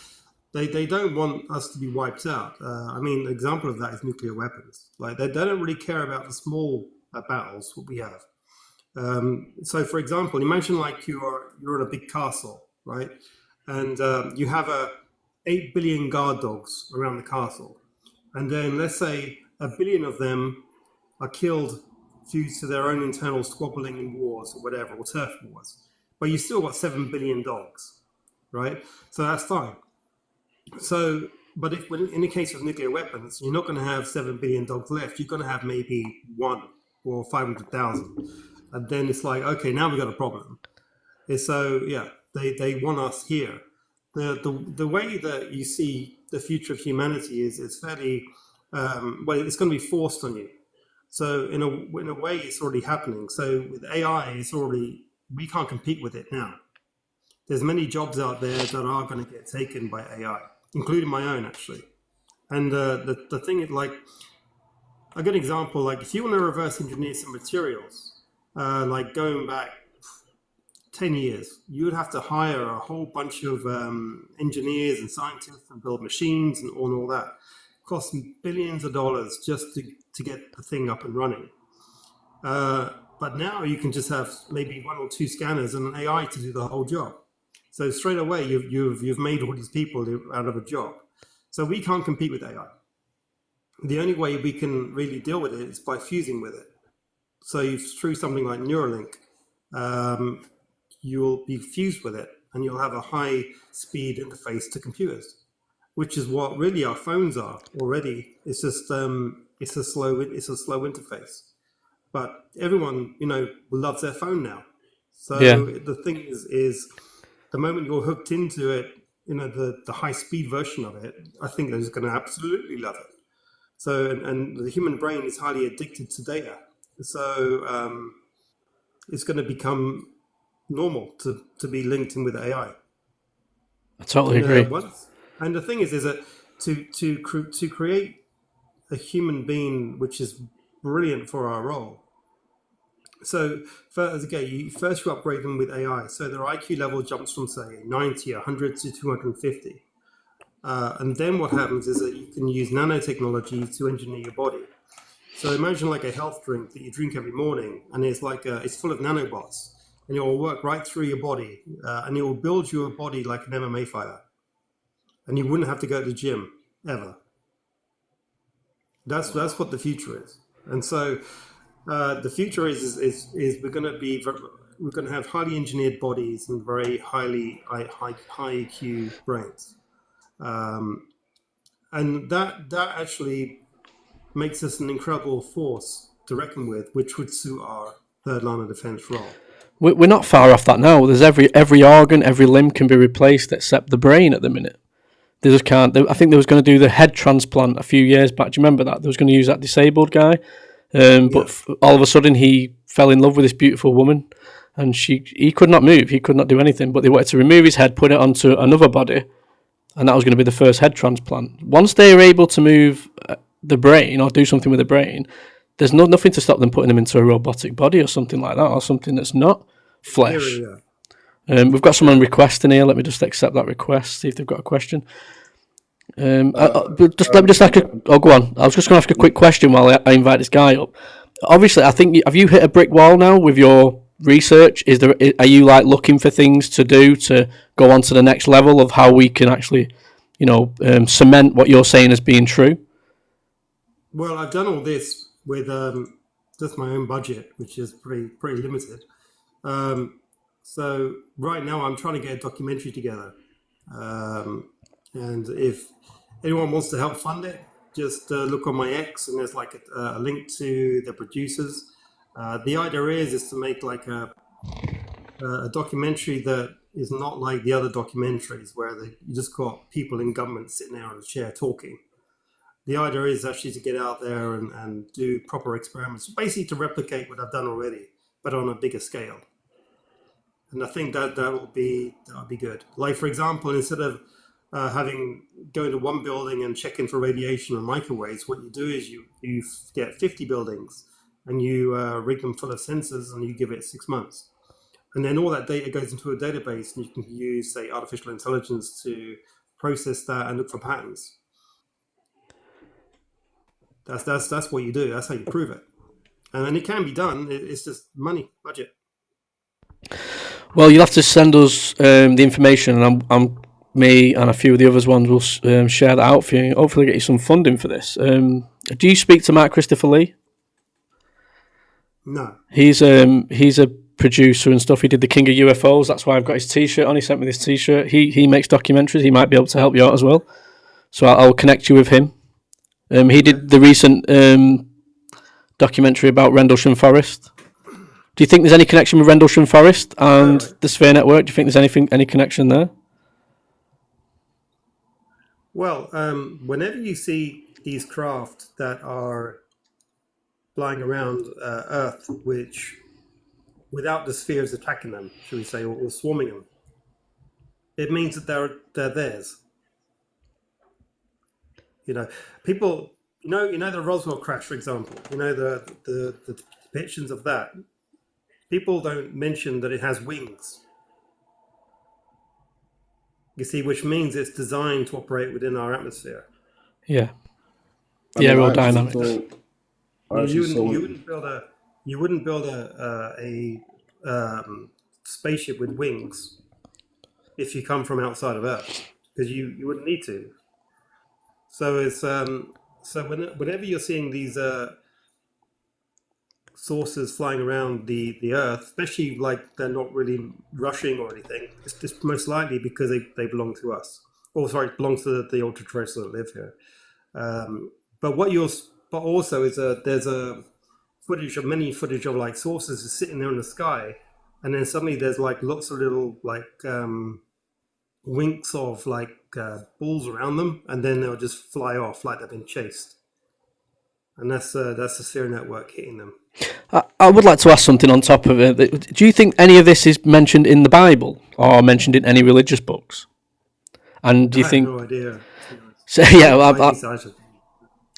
they don't want us to be wiped out. I mean, an example of that is nuclear weapons. Like they don't really care about the small battles what we have. So, for example, imagine like you're in a big castle, right? And you have 8 billion guard dogs around the castle, and then let's say 1 billion of them are killed due to their own internal squabbling in wars or whatever, or turf wars. But you still got 7 billion dogs, right? So that's fine. So, but if in the case of nuclear weapons, you're not going to have 7 billion dogs left. You're going to have maybe one or 500,000, and then it's like, okay, now we've got a problem. So yeah, they want us here. The way that you see the future of humanity is it's fairly well, it's going to be forced on you. So in a way, it's already happening. So with AI, it's already we can't compete with it now. There's many jobs out there that are going to get taken by AI, including my own actually. And the thing is like a good example, like if you want to reverse engineer some materials, like going back 10 years, you would have to hire a whole bunch of engineers and scientists and build machines and all that. It costs billions of dollars just to get the thing up and running. But now you can just have maybe one or two scanners and an AI to do the whole job. So straight away, you've made all these people out of a job. So we can't compete with AI. The only way we can really deal with it is by fusing with it. So through something like Neuralink, you'll be fused with it, and you'll have a high-speed interface to computers, which is what really our phones are already. It's just it's a slow interface. But everyone, loves their phone now. So the thing is the moment you're hooked into it, the high speed version of it, I think they're just going to absolutely love it. So, and the human brain is highly addicted to data. So it's going to become normal to be linked in with AI. I totally agree. And the thing is that to create a human being which is brilliant for our role. So first you upgrade them with AI. So their IQ level jumps from, say, 90, 100 to 250. And then what happens is that you can use nanotechnology to engineer your body. So imagine like a health drink that you drink every morning, and it's full of nanobots, and it will work right through your body, and it will build your body like an MMA fighter. And you wouldn't have to go to the gym ever. That's what the future is. And so the future is we're going to have highly engineered bodies and very high IQ brains, and that actually makes us an incredible force to reckon with, which would suit our third line of defense role. We're not far off that now. There's every organ, every limb can be replaced except the brain at the minute. They just can't. I think they was going to do the head transplant a few years back. Do you remember that? They was going to use that disabled guy. But all of a sudden he fell in love with this beautiful woman, and he could not move. He could not do anything. But they wanted to remove his head, put it onto another body, and that was going to be the first head transplant. Once they are able to move the brain or do something with the brain, there's nothing to stop them putting them into a robotic body or something like that, or something that's not flesh. We've got someone requesting here. Let me just accept that request, see if they've got a question. Let me just ask go on. I was just going to ask a quick question while I invite this guy up. Obviously, I think have you hit a brick wall now with your research? Are you like looking for things to do to go on to the next level of how we can actually, cement what you're saying as being true? Well, I've done all this with just my own budget, which is pretty limited. So right now I'm trying to get a documentary together. And if anyone wants to help fund it, just look on my X, and there's like a link to the producers. The idea is to make like a documentary that is not like the other documentaries where you just got people in government sitting there on a chair talking. The idea is actually to get out there and do proper experiments, basically to replicate what I've done already, but on a bigger scale. And I think that would be good. Like, for example, instead of going to one building and checking for radiation or microwaves, what you do is you get 50 buildings and you rig them full of sensors, and you give it 6 months. And then all that data goes into a database, and you can use, say, artificial intelligence to process that and look for patterns. That's what you do. That's how you prove it. And it can be done. It's just money, budget. Well, you'll have to send us the information, and me and a few of the others ones will share that out for you, and hopefully get you some funding for this. Do you speak to Mark Christopher Lee? No. He's a producer and stuff. He did the King of UFOs. That's why I've got his T-shirt on. He sent me this T-shirt. He makes documentaries. He might be able to help you out as well. So I'll connect you with him. He did the recent documentary about Rendlesham Forest. Do you think there's any connection with Rendlesham Forest and the Sphere Network? Do you think there's any connection there? Well, whenever you see these craft that are flying around Earth, which without the spheres attacking them, should we say, or swarming them, it means that they're theirs. People you know the Roswell crash, for example. You know the depictions of that. People don't mention that it has wings. You see, which means it's designed to operate within our atmosphere. Yeah. I The mean, I actually aerodynamics. thought, I You, actually you saw wouldn't you one. wouldn't build a spaceship with wings if you come from outside of Earth, because you wouldn't need to. So it's whenever you're seeing these sources flying around the Earth, especially like they're not really rushing or anything, it's just most likely because they belong to us. Or sorry, belong to the ultra terrestrials that live here. But what you're but also is there's a footage of like sources just sitting there in the sky, and then suddenly there's like lots of little like winks of like balls around them, and then they'll just fly off like they've been chased, and that's the sphere network hitting them. I would like to ask something on top of it. Do you think any of this is mentioned in the Bible or mentioned in any religious books? And do you I have think? no idea. So yeah,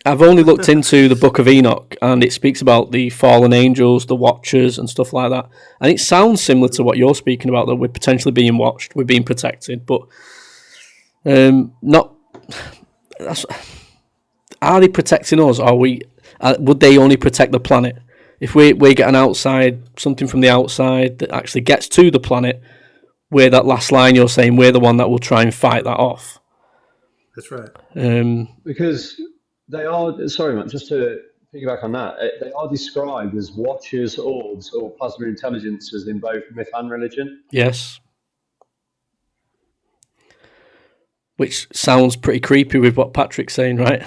I've only looked into the Book of Enoch, and it speaks about the fallen angels, the Watchers, and stuff like that. And it sounds similar to what you're speaking about, that we're potentially being watched, we're being protected, but not. Are they protecting us? Are we? Would they only protect the planet? If we get something from the outside that actually gets to the planet, we're that last line you're saying, we're the one that will try and fight that off. That's right. Because they are, sorry, Matt, just to piggyback on that, they are described as watchers, orbs, or plasma intelligences in both myth and religion. Yes. Which sounds pretty creepy with what Patrick's saying, right?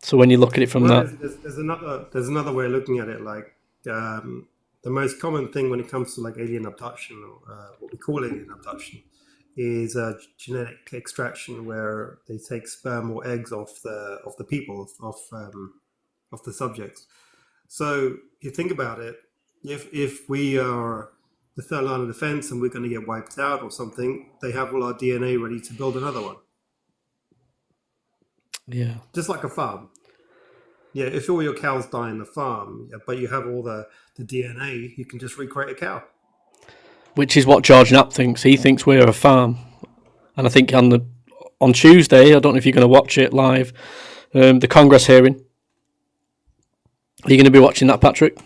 So when you look at it from that, there's another way of looking at it. Like the most common thing when it comes to like alien abduction, or what we call alien abduction, is genetic extraction, where they take sperm or eggs off the people of the subjects. So you think about it, if we are the third line of defense and we're going to get wiped out or something, they have all our DNA ready to build another one. yeah. Just like a farm. Yeah, if all your cows die in the farm, but you have all the DNA, you can just recreate a cow. Which is what George Knapp thinks. He thinks we're a farm. And I think on Tuesday, I don't know if you're going to watch it live, the Congress hearing. Are you going to be watching that, Patrick?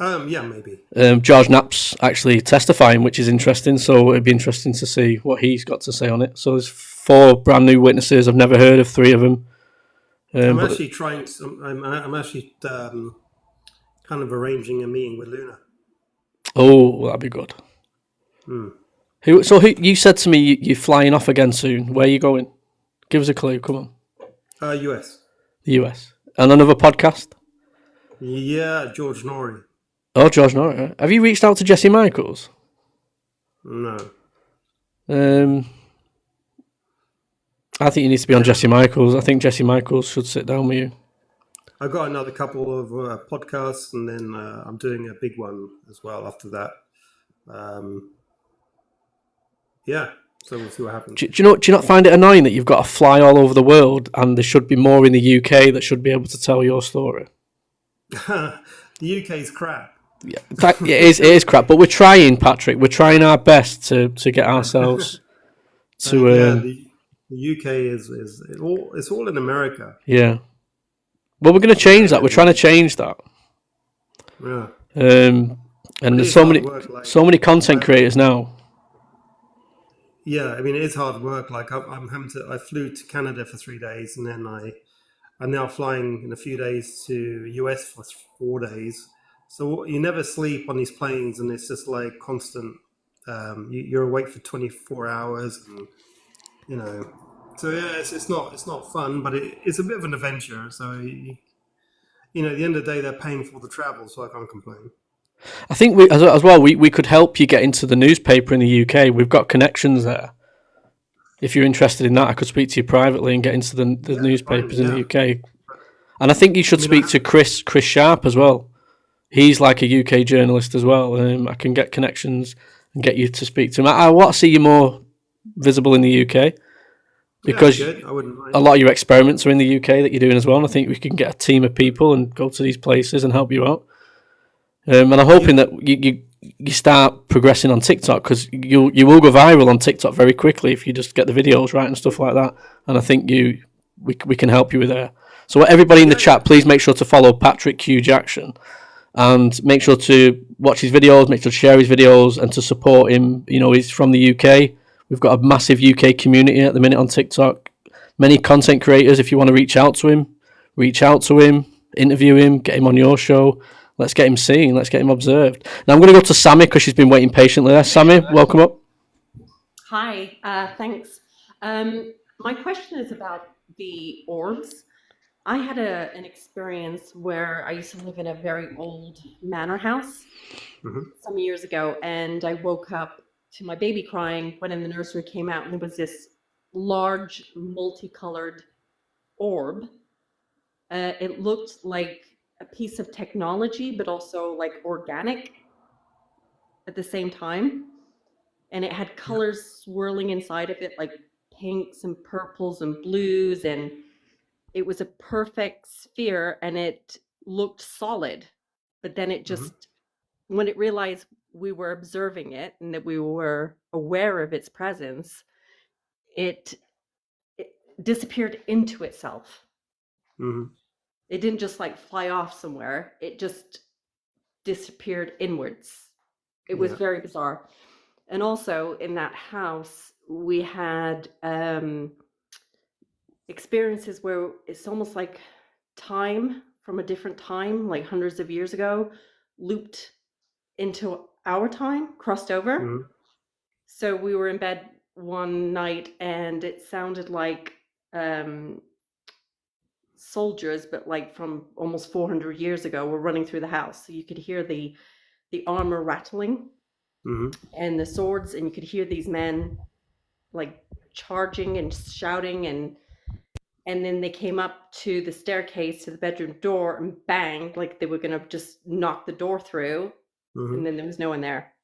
Yeah, maybe. George Knapp's actually testifying, which is interesting. So it'd be interesting to see what he's got to say on it. So there's 4 brand new witnesses. I've never heard of 3 of them. I'm actually I'm actually kind of arranging a meeting with Luna. Oh, that'd be good. So you said to me you're flying off again soon. Where are you going? Give us a clue. Come on. US. The US. And another podcast? Yeah, George Norrie. Oh, George Norrie. Right. Have you reached out to Jesse Michaels? No. I think you need to be on Jesse Michaels. I think Jesse Michaels should sit down with you. I've got another couple of podcasts, and then I'm doing a big one as well after that. Yeah, so we'll see what happens. Do you not find it annoying that you've got to fly all over the world, and there should be more in the UK that should be able to tell your story? The UK is crap. Yeah, it is crap. But we're trying, Patrick. We're trying our best to get ourselves to. The UK it's all in America. Yeah. Well, we're going to change that. We're trying to change that. Yeah. And there's so many content creators now. Yeah, I mean, it is hard work. Like I flew to Canada for 3 days, and then I'm now flying in a few days to US for 4 days. So you never sleep on these planes, and it's just like constant. You're awake for 24 hours, and so yeah, it's not fun, but it's a bit of an adventure. So at the end of the day, they're paying for the travel, so I can't complain. I think we as well we could help you get into the newspaper in the UK. We've got connections there. If you're interested in that, I could speak to you privately and get into the newspapers in the UK. And I think you should speak to Chris Sharp as well. He's like a UK journalist as well. I can get connections and get you to speak to him. I want to see you more visible in the UK. because good. I wouldn't a mind. lot of your experiments are in the UK that you're doing as well. And I think we can get a team of people and go to these places and help you out. And I'm hoping that you start progressing on TikTok, because you will go viral on TikTok very quickly if you just get the videos right and stuff like that. And I think we can help you with there. So everybody in the chat, please make sure to follow Patrick Q Jackson and make sure to watch his videos, make sure to share his videos and to support him. You know, he's from the UK. We've got a massive UK community at the minute on TikTok. Many content creators. If you want to reach out to him, interview him, get him on your show. Let's get him seen. Let's get him observed. Now I'm going to go to Sammy because she's been waiting patiently there. Sammy, welcome up. Hi, thanks. My question is about the orbs. I had an experience where I used to live in a very old manor house some years ago, and I woke up to my baby crying, went in the nursery, came out, and there was this large multicolored orb. It looked like a piece of technology, but also like organic at the same time. And it had colors swirling inside of it, like pinks and purples and blues, and it was a perfect sphere, and it looked solid. But then it just, when it realized we were observing it and that we were aware of its presence, it disappeared into itself. It didn't just like fly off somewhere. It just disappeared inwards. It was very bizarre. And also in that house, we had experiences where it's almost like time from a different time, like hundreds of years ago, looped into our time, crossed over. So we were in bed one night and it sounded like soldiers, but like from almost 400 years ago, were running through the house. So you could hear the armor rattling and the swords, and you could hear these men like charging and shouting, and then they came up to the staircase to the bedroom door and banged like they were going to just knock the door through, and then there was no one there.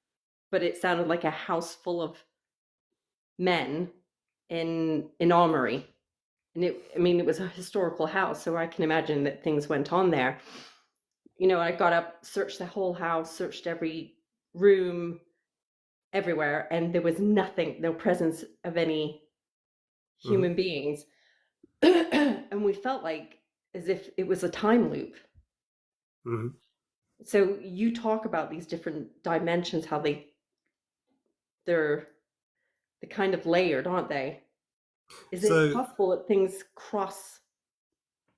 But it sounded like a house full of men in armory. And it was a historical house, so I can imagine that things went on there. You know, I got up, searched the whole house, searched every room, everywhere, and there was nothing, no presence of any human beings. And we felt like as if it was a time loop. So you talk about these different dimensions, how they're kind of layered, aren't they? Is it possible that things cross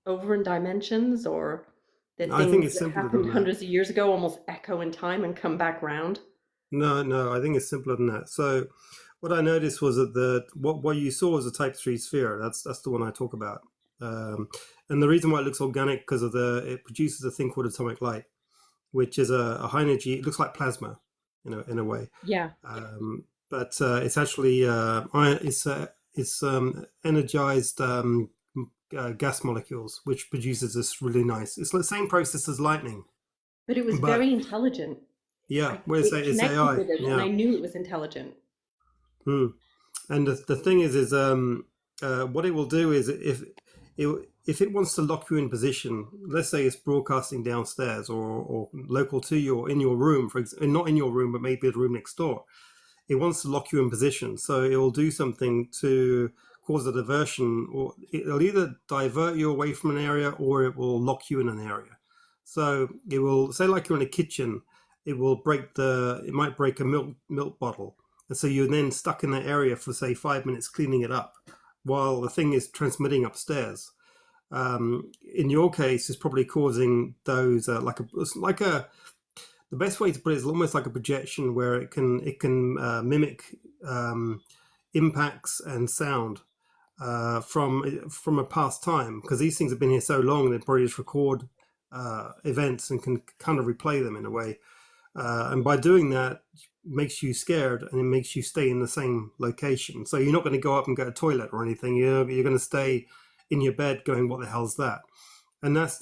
over in dimensions, or that things that happened hundreds of years ago almost echo in time and come back round? No, I think it's simpler than that. So what I noticed was that what you saw was a type 3 sphere. That's the one I talk about. And the reason why it looks organic, because of it produces a thing called atomic light, which is a high energy. It looks like plasma, in a way. Yeah. But it's actually it's energized gas molecules, which produces this really nice. It's the same process as lightning. But it was very intelligent. Yeah, it's AI. With it, and I knew it was intelligent. And the thing is what it will do is if it wants to lock you in position, let's say it's broadcasting downstairs or local to you or in your room, for example, not in your room, but maybe the room next door. It wants to lock you in position, so it will do something to cause a diversion, or it'll either divert you away from an area or it will lock you in an area. So it will say, like you're in a kitchen, it might break a milk bottle, and so you're then stuck in that area for say 5 minutes cleaning it up while the thing is transmitting upstairs. In your case, it's probably causing those the best way to put it is almost like a projection, where it can mimic impacts and sound from a past time, because these things have been here so long they probably just record events and can kind of replay them in a way. And by doing that, it makes you scared and it makes you stay in the same location. So you're not going to go up and go to the toilet or anything. You're going to stay in your bed going, what the hell's that? And that's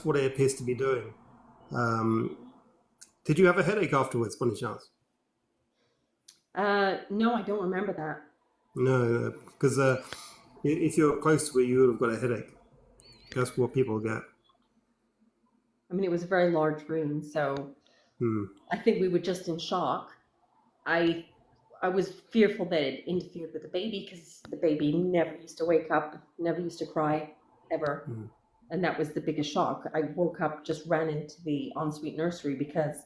what it appears to be doing. Did you have a headache afterwards, by any chance? No, I don't remember that. No, because If you're close to it, you would have got a headache. That's what people get. I mean, it was a very large room, so I think we were just in shock. I was fearful that it interfered with the baby because the baby never used to wake up, never used to cry, ever. And that was the biggest shock. I woke up, just ran into the ensuite nursery because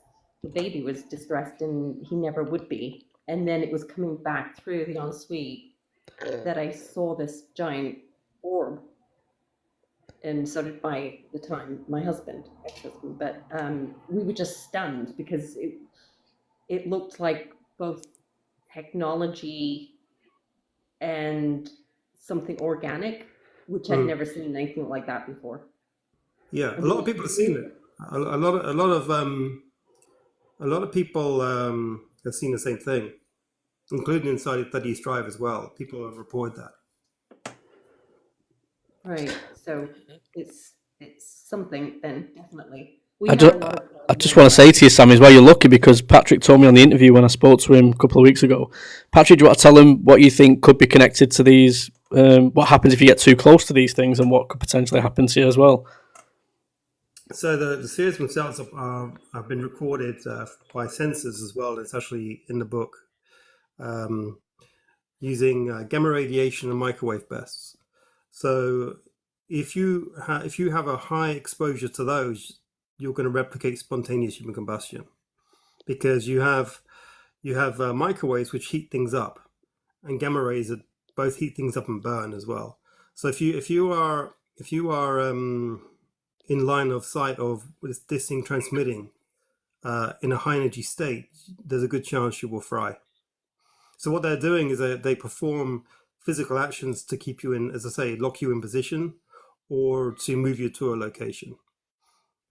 the baby was distressed and he never would be. And then it was coming back through the ensuite that I saw this giant orb. And so did my husband, ex-husband. But we were just stunned because it looked like both technology and something organic, which I'd never seen anything like that before. Yeah, a lot of people have seen it. A lot of people have seen the same thing, including inside East Drive as well. People have reported that. Right. So it's something then, definitely. I just want to say to you, Sam, as well, you're lucky because Patrick told me on the interview when I spoke to him a couple of weeks ago. Patrick, do you want to tell him what you think could be connected to these? What happens if you get too close to these things, and what could potentially happen to you as well? So the spheres themselves have been recorded by sensors as well. It's actually in the book using gamma radiation and microwave bursts. So if you have a high exposure to those, you're going to replicate spontaneous human combustion because you have microwaves which heat things up, and gamma rays that both heat things up and burn as well. So if you are in line of sight of this thing transmitting in a high energy state, there's a good chance you will fry. So what they're doing is they perform physical actions to keep you in, as I say, lock you in position or to move you to a location.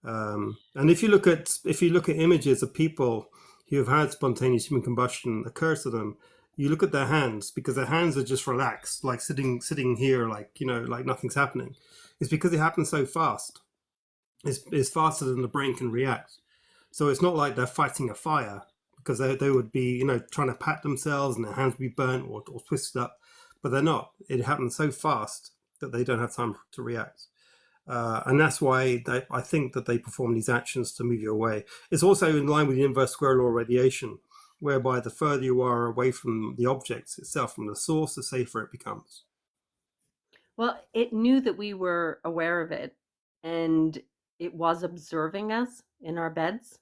And if you look at images of people who have had spontaneous human combustion occur to them, you look at their hands, because their hands are just relaxed, like sitting here, like like nothing's happening. It's because it happens so fast. It's faster than the brain can react. So it's not like they're fighting a fire, because they would be trying to pat themselves and their hands would be burnt or twisted up, but they're not. It happens so fast that they don't have time to react. And that's why I think that they perform these actions to move you away. It's also in line with the inverse square law of radiation, whereby the further you are away from the object itself, from the source, the safer it becomes. Well, it knew that we were aware of it, and it was observing us in our beds,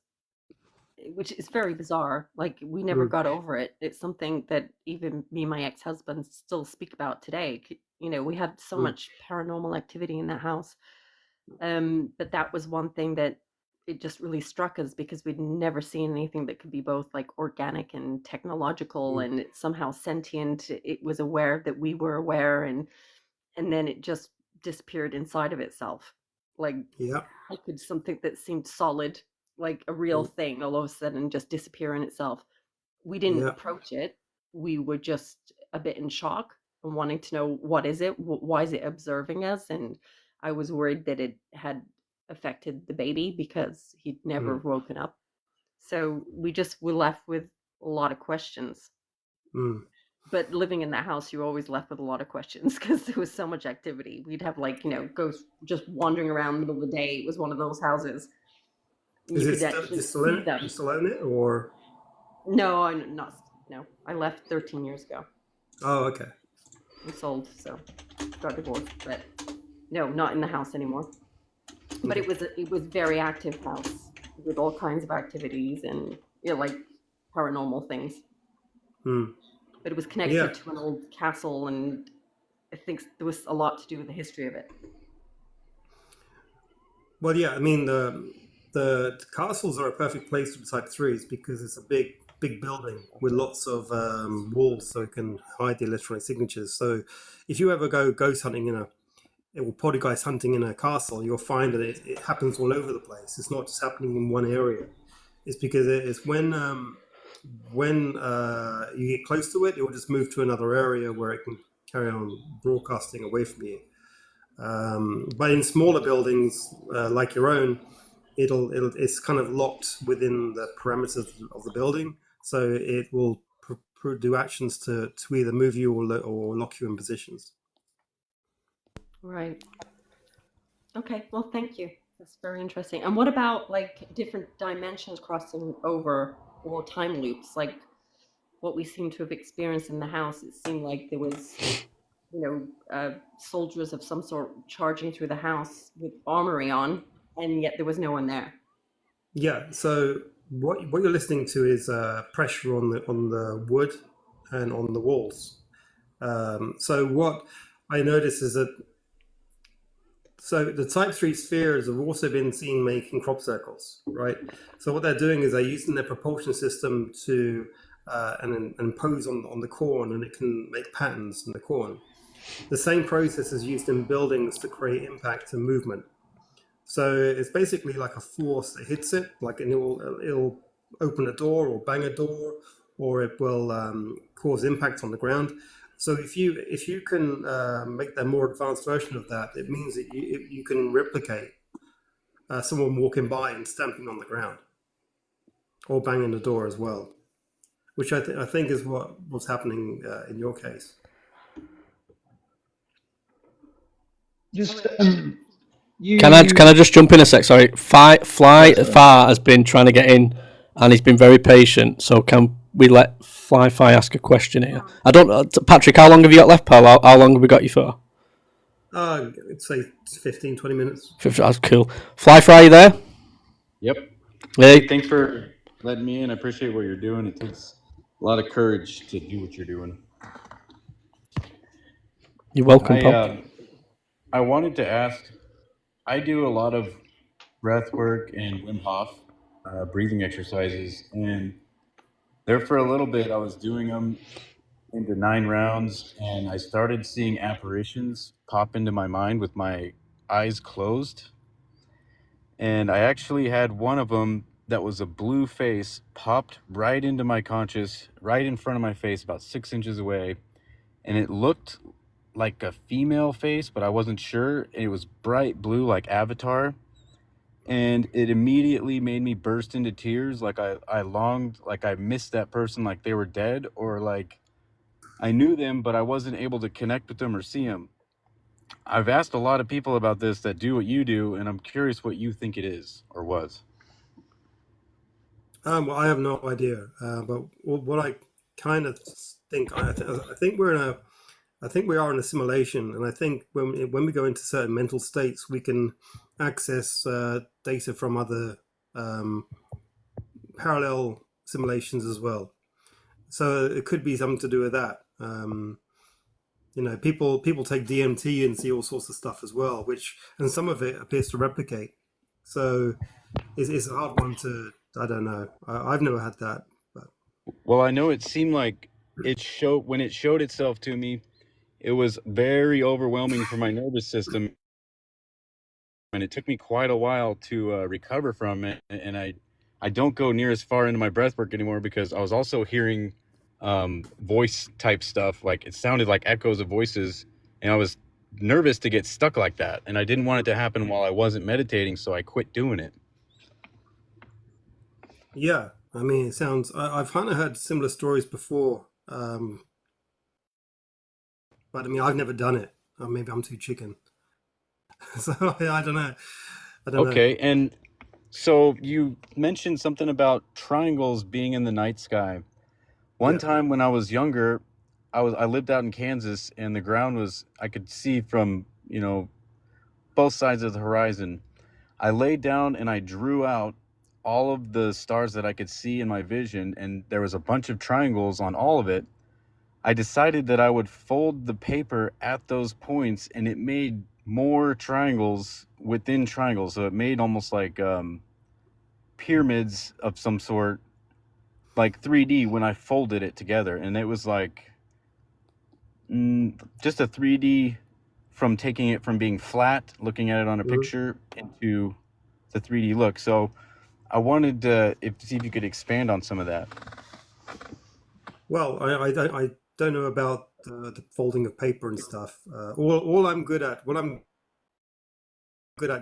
which is very bizarre. Like, we never got over it. It's something that even me and my ex-husband still speak about today. We had so much paranormal activity in that house. But that was one thing that it just really struck us, because we'd never seen anything that could be both like organic and technological and somehow sentient. It was aware that we were aware, and then it just disappeared inside of itself. Like, how could something that seemed solid, like a real thing, all of a sudden just disappear in itself? We didn't approach it. We were just a bit in shock and wanting to know, what is it? Why is it observing us? And I was worried that it had affected the baby because he'd never woken up. So we just were left with a lot of questions. But living in that house, you're always left with a lot of questions because there was so much activity. We'd have ghosts just wandering around in the middle of the day. It was one of those houses. You still own it, or? No, I'm not. No, I left 13 years ago. Oh, okay. We sold, so got divorced, but no, not in the house anymore. But it was very active house with all kinds of activities and like paranormal things. But it was connected to an old castle, and I think there was a lot to do with the history of it. Well, yeah, I mean the castles are a perfect place for Type 3s because it's a big building with lots of walls, so it can hide the electronic signatures. So if you ever go ghost hunting or poltergeist hunting in a castle, you'll find that it happens all over the place. It's not just happening in one area. It's because it's when you get close to it, it will just move to another area where it can carry on broadcasting away from you. But in smaller buildings like your own, it's kind of locked within the parameters of the building, so it will do actions to either move you or lock you in positions. Right. Okay. Well, thank you. That's very interesting. And what about like different dimensions crossing over or time loops, like what we seem to have experienced in the house? It seemed like there was, soldiers of some sort charging through the house with armory on, and yet there was no one there. Yeah. So what you're listening to is pressure on the wood and on the walls. So what I noticed is that the Type 3 spheres have also been seen making crop circles, right? So what they're doing is they're using their propulsion system to and impose on the corn, and it can make patterns in the corn. The same process is used in buildings to create impact and movement. So it's basically like a force that hits it, like it'll open a door or bang a door, or it will cause impact on the ground. So if you can make the more advanced version of that, it means that you can replicate someone walking by and stamping on the ground, or banging the door as well, which I think is what's happening in your case. Just Can I just jump in a sec? Sorry, Fly Yes, Far has been trying to get in, and he's been very patient. So can we let Fly ask a question here? I don't, Patrick. How long have you got left, pal? How long have we got you for? I'd say 15, 20 minutes. 50, that's cool. Fly, are you there? Yep. Hey. Hey, thanks for letting me in. I appreciate what you're doing. It takes a lot of courage to do what you're doing. You're welcome, pal. I wanted to ask, I do a lot of breath work and Wim Hof breathing exercises, and there for a little bit I was doing them into 9 rounds, and I started seeing apparitions pop into my mind with my eyes closed. And I actually had one of them that was a blue face popped right into my conscious, right in front of my face, about 6 inches away. And it looked like a female face, but I wasn't sure. It was bright blue, like Avatar. And it immediately made me burst into tears. Like I longed, like I missed that person, like they were dead, or like I knew them, but I wasn't able to connect with them or see them. I've asked a lot of people about this that do what you do, and I'm curious what you think it is or was. Well, I have no idea, but what I kind of think, I think I think we are in a simulation, and I think when we go into certain mental states, we can access data from other parallel simulations as well. So it could be something to do with that. People take DMT and see all sorts of stuff as well, and some of it appears to replicate. So it's a hard one to. I don't know. I've never had that. But. Well, I know it seemed like when it showed itself to me, it was very overwhelming for my nervous system, and it took me quite a while to recover from it. And I don't go near as far into my breath work anymore because I was also hearing voice type stuff. Like it sounded like echoes of voices, and I was nervous to get stuck like that, and I didn't want it to happen while I wasn't meditating, so I quit doing it. Yeah, I mean, it sounds. I've kind of heard similar stories before, but I mean, I've never done it. Or maybe I'm too chicken. So I don't know. Okay, and so you mentioned something about triangles being in the night sky. One time when I was younger, I lived out in Kansas, and the ground was, I could see from, both sides of the horizon. I laid down and I drew out all of the stars that I could see in my vision, and there was a bunch of triangles on all of it. I decided that I would fold the paper at those points, and it made more triangles within triangles. So it made almost like pyramids of some sort, like 3D when I folded it together. And it was like just a 3D from taking it from being flat, looking at it on a picture, into the 3D look. So I wanted to see if you could expand on some of that. Well, I don't know about the folding of paper and stuff. What I'm good at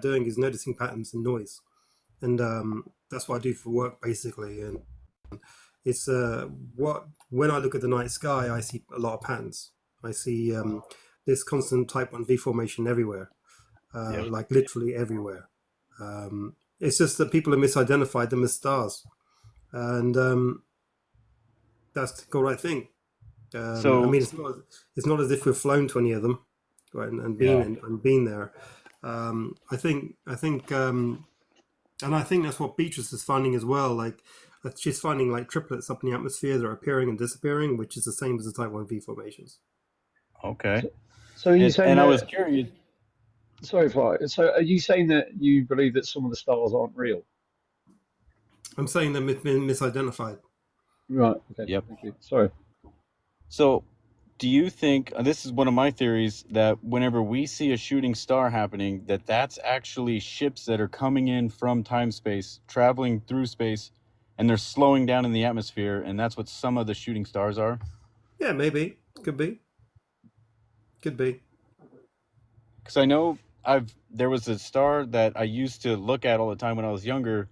doing is noticing patterns and noise, and that's what I do for work basically. And it's when I look at the night sky, I see a lot of patterns. I see this constant Type 1b formation everywhere, like literally everywhere. It's just that people have misidentified them as stars, and that's the correct thing. I So mean, it's not as if we've flown to any of them, right, and been there. I think, and I think that's what Beatrice is finding as well. Like, she's finding like triplets up in the atmosphere that are appearing and disappearing, which is the same as the Type 1b formations. okay. So are you saying And I that? was curious. Sorry, Fly. So are you saying that you believe that some of the stars aren't real? I'm saying they've been misidentified. Right. Okay. Yep. Thank you. Sorry. So, do you think this is one of my theories that whenever we see a shooting star happening, that's actually ships that are coming in from time space, traveling through space, and they're slowing down in the atmosphere, and that's what some of the shooting stars are? Yeah, maybe. Could be. Because I know there was a star that I used to look at all the time when I was younger,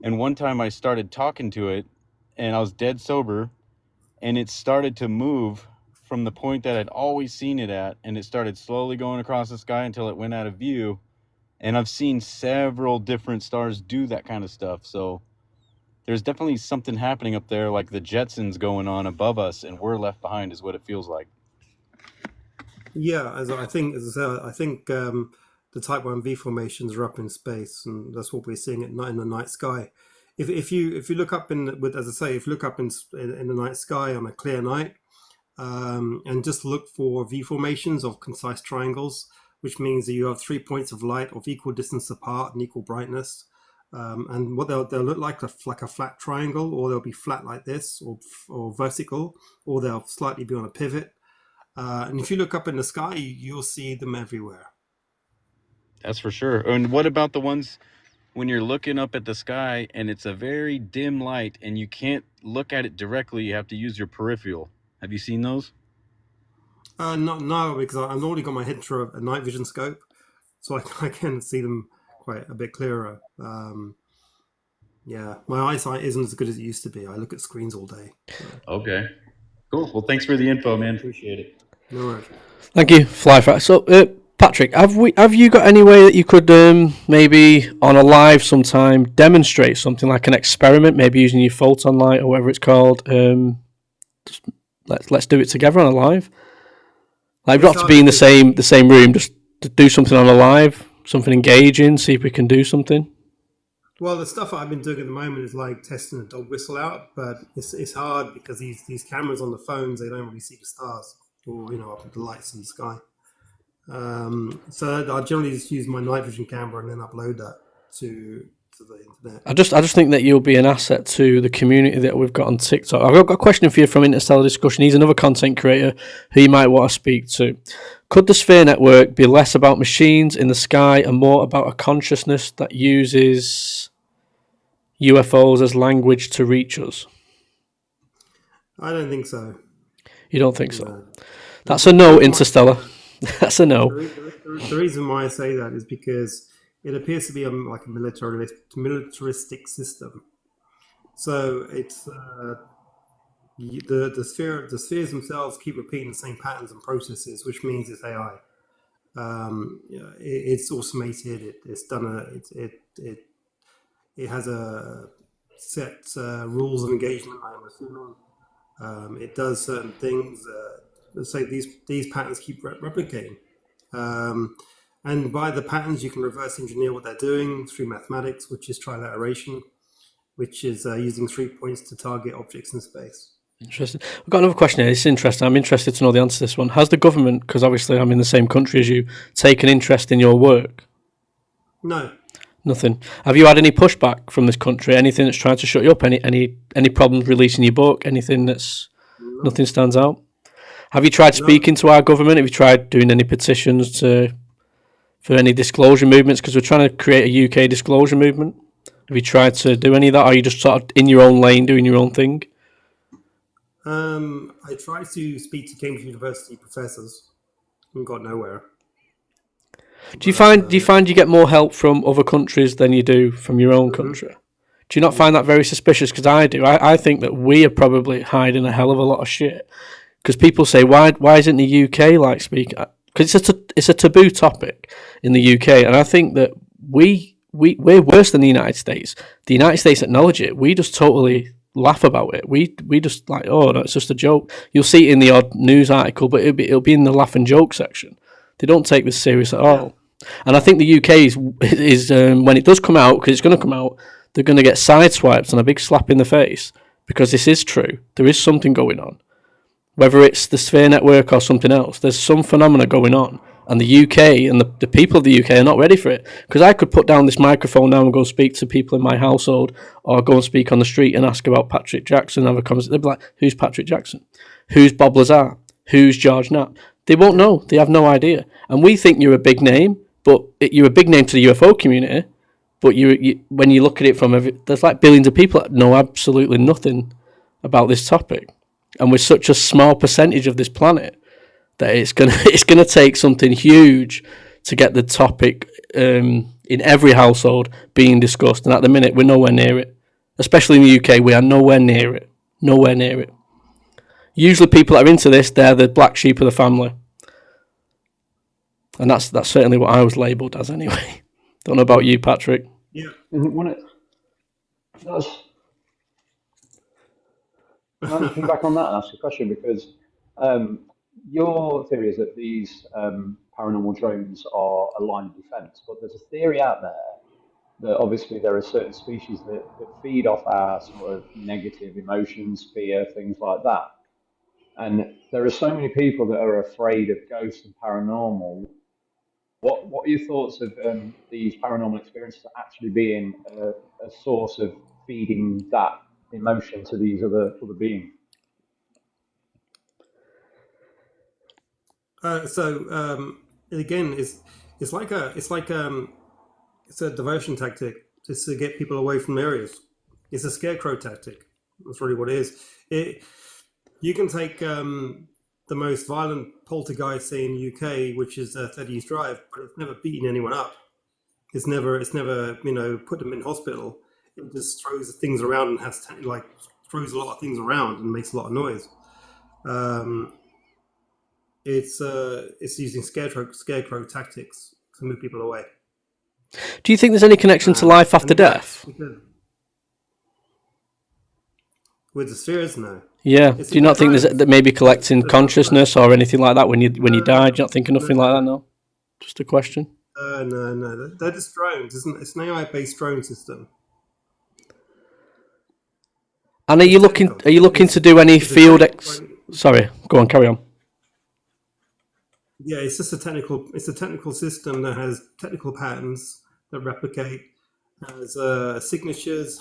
and one time I started talking to it, and I was dead sober, and it started to move from the point that I'd always seen it at, and it started slowly going across the sky until it went out of view. And I've seen several different stars do that kind of stuff. So there's definitely something happening up there, like the Jetsons going on above us, and we're left behind, is what it feels like. Yeah, as I think the Type 1b formations are up in space, and that's what we're seeing at night in the night sky. If you look up if you look up in the night sky on a clear night, and just look for V formations of concise triangles, which means that you have 3 points of light of equal distance apart and equal brightness, and what they'll look like a flat triangle, or they'll be flat like this, or vertical, or they'll slightly be on a pivot. And if you look up in the sky, you'll see them everywhere. That's for sure. And what about the ones when you're looking up at the sky and it's a very dim light and you can't look at it directly, you have to use your peripheral? Have you seen those? No, because I've already got my head through a night vision scope, so I can see them quite a bit clearer. Yeah, my eyesight isn't as good as it used to be. I look at screens all day. Okay. Cool. Well, thanks for the info, man. Appreciate it. No worries. Thank you, Flyfrat. So, Patrick, have you got any way that you could maybe on a live sometime demonstrate something like an experiment, maybe using your photon light or whatever it's called? Let's do it together on a live. Like, we've got to be in the same room. Just to do something on a live, something engaging. See if we can do something. Well, the stuff I've been doing at the moment is like testing a dog whistle out, but it's hard because these cameras on the phones, they don't really see the stars or the lights in the sky. So I generally just use my night vision camera and then upload that to the internet. I just think that you'll be an asset to the community that we've got on TikTok. I've got a question for you from Interstellar Discussion. He's another content creator who you might want to speak to. Could the Sphere Network be less about machines in the sky and more about a consciousness that uses UFOs as language to reach us? I don't think so. You don't think so? No. That's a no, Interstellar. That's a no. The reason why I say that is because it appears to be like a militaristic system. So it's the spheres themselves keep repeating the same patterns and processes, which means it's AI. It's automated. It's done it has a set rules of engagement, I'm assuming. It does certain things. Let's say these patterns keep replicating. And by the patterns, you can reverse engineer what they're doing through mathematics, which is trilateration, which is using 3 points to target objects in space. Interesting. I've got another question here. It's interesting. I'm interested to know the answer to this one. Has the government, because obviously I'm in the same country as you, taken interest in your work? No. Nothing. Have you had any pushback from this country? Anything that's trying to shut you up? Any problems releasing your book? Anything that's nothing stands out? Have you tried speaking to our government? Have you tried doing any petitions for any disclosure movements? Because we're trying to create a UK disclosure movement. Have you tried to do any of that? Or are you just sort of in your own lane doing your own thing? I tried to speak to Cambridge University professors and got nowhere. Do you find you get more help from other countries than you do from your own country? Do you not find that very suspicious? Because I do. I think that we are probably hiding a hell of a lot of shit. Because people say, why isn't the UK like speaking? because it's a taboo topic in the UK, and I think that we're worse than the United States. The United States acknowledge it. We just totally laugh about it. We just like, oh no, it's just a joke. You'll see it in the odd news article, but it'll be in the laugh and joke section. They don't take this serious at all. And I think the UK is when it does come out, because it's going to come out, they're going to get sideswiped and a big slap in the face, because this is true. There is something going on. Whether it's the Sphere Network or something else, there's some phenomena going on. And the UK and the people of the UK are not ready for it. Because I could put down this microphone now and go speak to people in my household, or go and speak on the street and ask about Patrick Jackson, have a conversation. They'll be like, who's Patrick Jackson? Who's Bob Lazar? Who's George Knapp? They won't know. They have no idea. And we think you're a big name, but you're a big name to the UFO community. But you when you look at it from there's like billions of people that know absolutely nothing about this topic. And we're such a small percentage of this planet that it's gonna take something huge to get the topic in every household being discussed. And at the minute, we're nowhere near it. Especially in the UK, we are nowhere near it. Nowhere near it. Usually, people that are into this, they're the black sheep of the family, and that's certainly what I was labelled as anyway. Don't know about you, Patrick. Yeah. I want to come back on that and ask a question, because your theory is that these paranormal drones are a line of defense, but there's a theory out there that obviously there are certain species that feed off our sort of negative emotions, fear, things like that. And there are so many people that are afraid of ghosts and paranormal. What are your thoughts of these paranormal experiences actually being a source of feeding that emotion to these other beings? Again, it's a diversion tactic just to get people away from areas. It's a scarecrow tactic. That's really what it is. You can take the most violent poltergeist in the UK, which is 30 East Drive, but it's never beaten anyone up. It's never put them in hospital. It just throws things around and throws a lot of things around and makes a lot of noise. It's using scarecrow tactics to move people away. Do you think there's any connection to life after death? With the spheres, no. Yeah. Do you not think that maybe collecting consciousness or anything like that when you die? Do you not think of nothing like that? No. Just a question. No. They're just drones. It's an AI-based drone system. And are you looking to do any field? Sorry, go on, carry on. Yeah, it's just a technical system that has technical patterns that replicate, has signatures,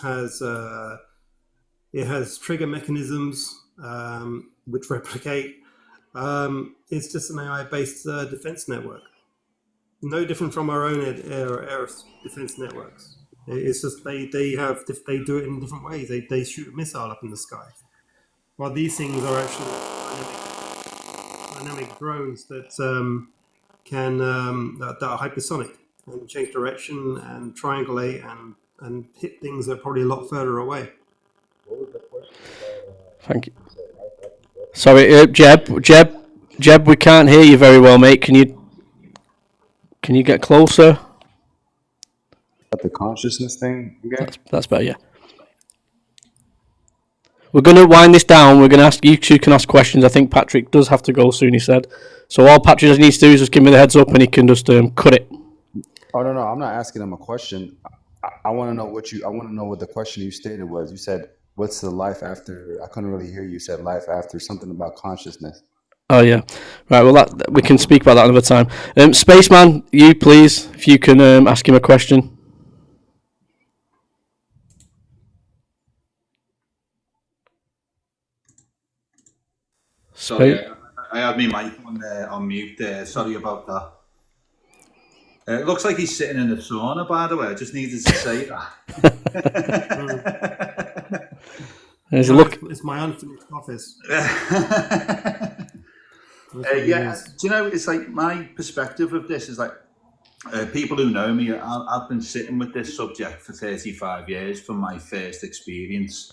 it has trigger mechanisms which replicate. It's just an AI-based defense network, no different from our own air defense networks. It's just they do it in different ways. They shoot a missile up in the sky, while these things are actually dynamic drones that that are hypersonic and change direction and triangulate and hit things that are probably a lot further away. Thank you. Sorry, Jeb, we can't hear you very well, mate. Can you get closer? The consciousness thing again? That's better, yeah. We're going to wind this down. We're going to ask you two can ask questions. I think Patrick does have to go soon, he said. So all Patrick needs to do is just give me the heads up and he can just cut it. Oh, no, I'm not asking him a question. I want to know what the question you stated was. You said, what's the life after? I couldn't really hear you. You said life after something about consciousness. Oh, yeah. Right, well, we can speak about that another time. Spaceman, you please, if you can ask him a question. Sorry, I had my mic on mute there. Sorry about that. It looks like he's sitting in the sauna, by the way. I just needed to say that. It's my unfinished office. Yeah, do you know, it's like my perspective of this is like people who know me, I've been sitting with this subject for 35 years from my first experience.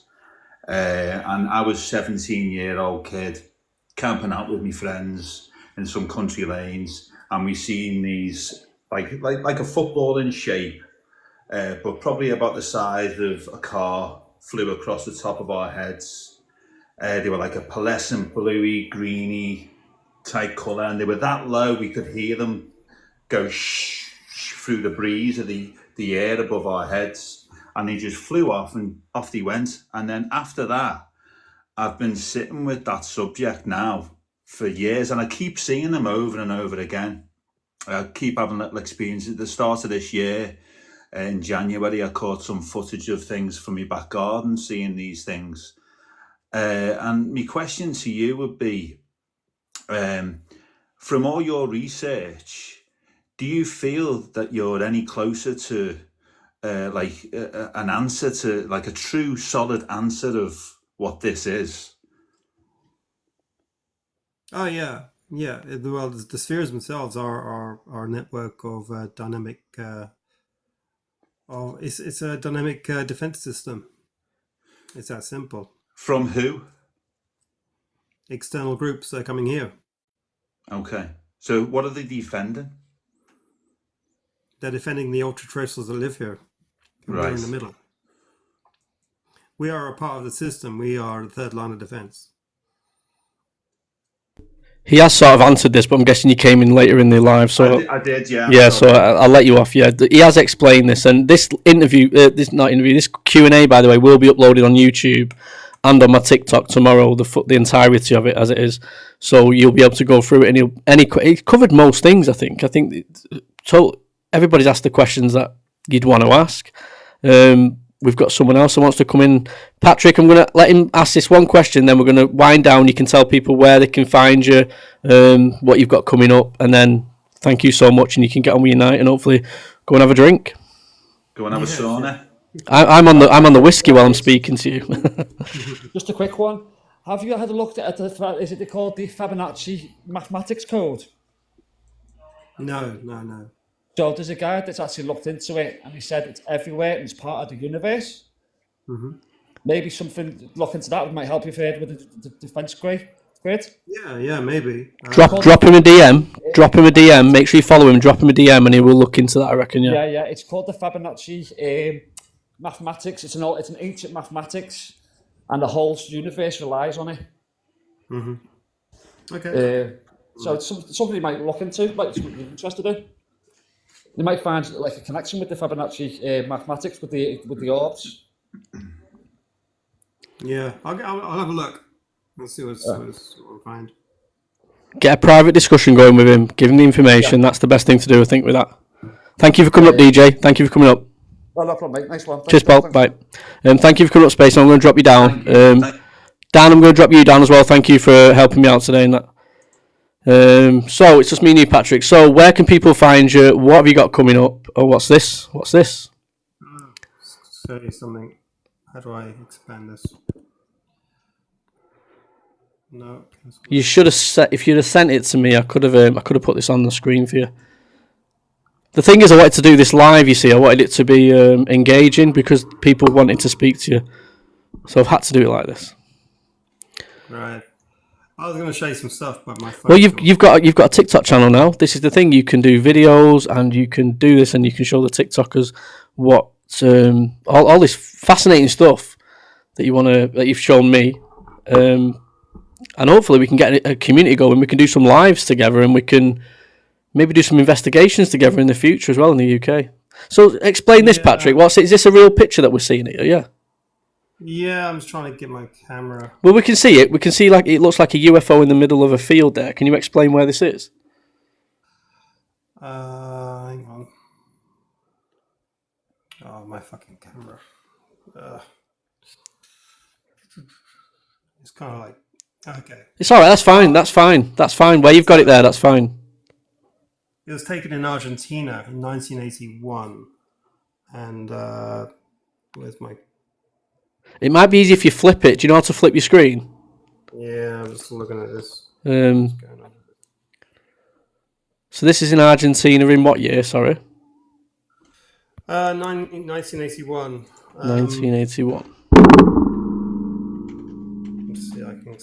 And I was a 17-year-old kid camping out with my friends in some country lanes, and we seen these like a football in shape, but probably about the size of a car, flew across the top of our heads. They were like a pearlescent bluey, greeny type colour, and they were that low we could hear them go shh through the breeze of the air above our heads, and they just flew off, and off they went. And then after that, I've been sitting with that subject now for years, and I keep seeing them over and over again. I keep having little experiences. At the start of this year, in January, I caught some footage of things from my back garden, seeing these things. And my question to you would be, from all your research, do you feel that you're any closer to an answer to, like a true solid answer of what this is? Oh yeah. Well, the spheres themselves are a network of dynamic. It's a dynamic defense system. It's that simple. From who? External groups are coming here. Okay. So what are they defending? They're defending the ultra-terrestrials that live here. We're in the middle. We are a part of the system. We are the third line of defense. He has sort of answered this, but I'm guessing you came in later in the live. So I did, yeah. Yeah, so I'll let you off. Yeah, he has explained this, and this Q&A, by the way, will be uploaded on YouTube and on my TikTok tomorrow. The entirety of it as it is, so you'll be able to go through it. And he covered most things. I think everybody's asked the questions that you'd want to ask. We've got someone else who wants to come in. Patrick, I'm going to let him ask this one question, then we're going to wind down. You can tell people where they can find you, what you've got coming up, and then thank you so much, and you can get on with your night and hopefully go and have a drink. Go and have a sauna. I'm on the whiskey while I'm speaking to you. Just a quick one. Have you had a look at is it called the Fibonacci mathematics code? No. So there's a guy that's actually looked into it, and he said it's everywhere and it's part of the universe. Mm-hmm. Maybe something, look into that, might help you further with the defense grade. Yeah, maybe. Drop him a DM. Make sure you follow him. Drop him a DM, and he will look into that. I reckon. Yeah. Yeah. It's called the Fibonacci mathematics. It's an ancient mathematics, and the whole universe relies on it. Mm-hmm. Okay. So it's something you might look into, like something you're interested in. You might find like a connection with the Fibonacci mathematics with the orbs. Yeah, I'll have a look. Let's see what we'll find. Get a private discussion going with him. Give him the information. Yeah. That's the best thing to do, I think, with that. Thank you for coming up, DJ. Thank you for coming up. Well, no problem, mate. Nice one. Cheers, Paul. Bye. Thank you for coming up, Space. I'm going to drop you down. Dan, I'm going to drop you down as well. Thank you for helping me out today in that. So it's just me and you, Patrick. So where can people find you? What have you got coming up? Oh, what's this? Say something. How do I expand this? No. You should have if you'd have sent it to me, I could have put this on the screen for you. The thing is, I wanted to do this live. You see, I wanted it to be engaging because people wanted to speak to you, so I've had to do it like this. Right. I was going to show you some stuff, but my phone. Well, you've got a TikTok channel now. This is the thing. You can do videos, and you can do this, and you can show the TikTokers what all this fascinating stuff that you've shown me, and hopefully we can get a community going. We can do some lives together, and we can maybe do some investigations together in the future as well in the UK. So explain this, Patrick. Is this a real picture that we're seeing here? Yeah. Yeah, I'm just trying to get my camera. Well, we can see it. We can see it looks like a UFO in the middle of a field there. Can you explain where this is? Hang on. Oh, my fucking camera. It's kind of like, okay. It's all right. That's fine. Where you've got it there, that's fine. It was taken in Argentina in 1981. And where's my... It might be easy if you flip it. Do you know how to flip your screen? Yeah, I'm just looking at this. So this is in Argentina in what year, sorry? 1981. 1981. Let's see, I can...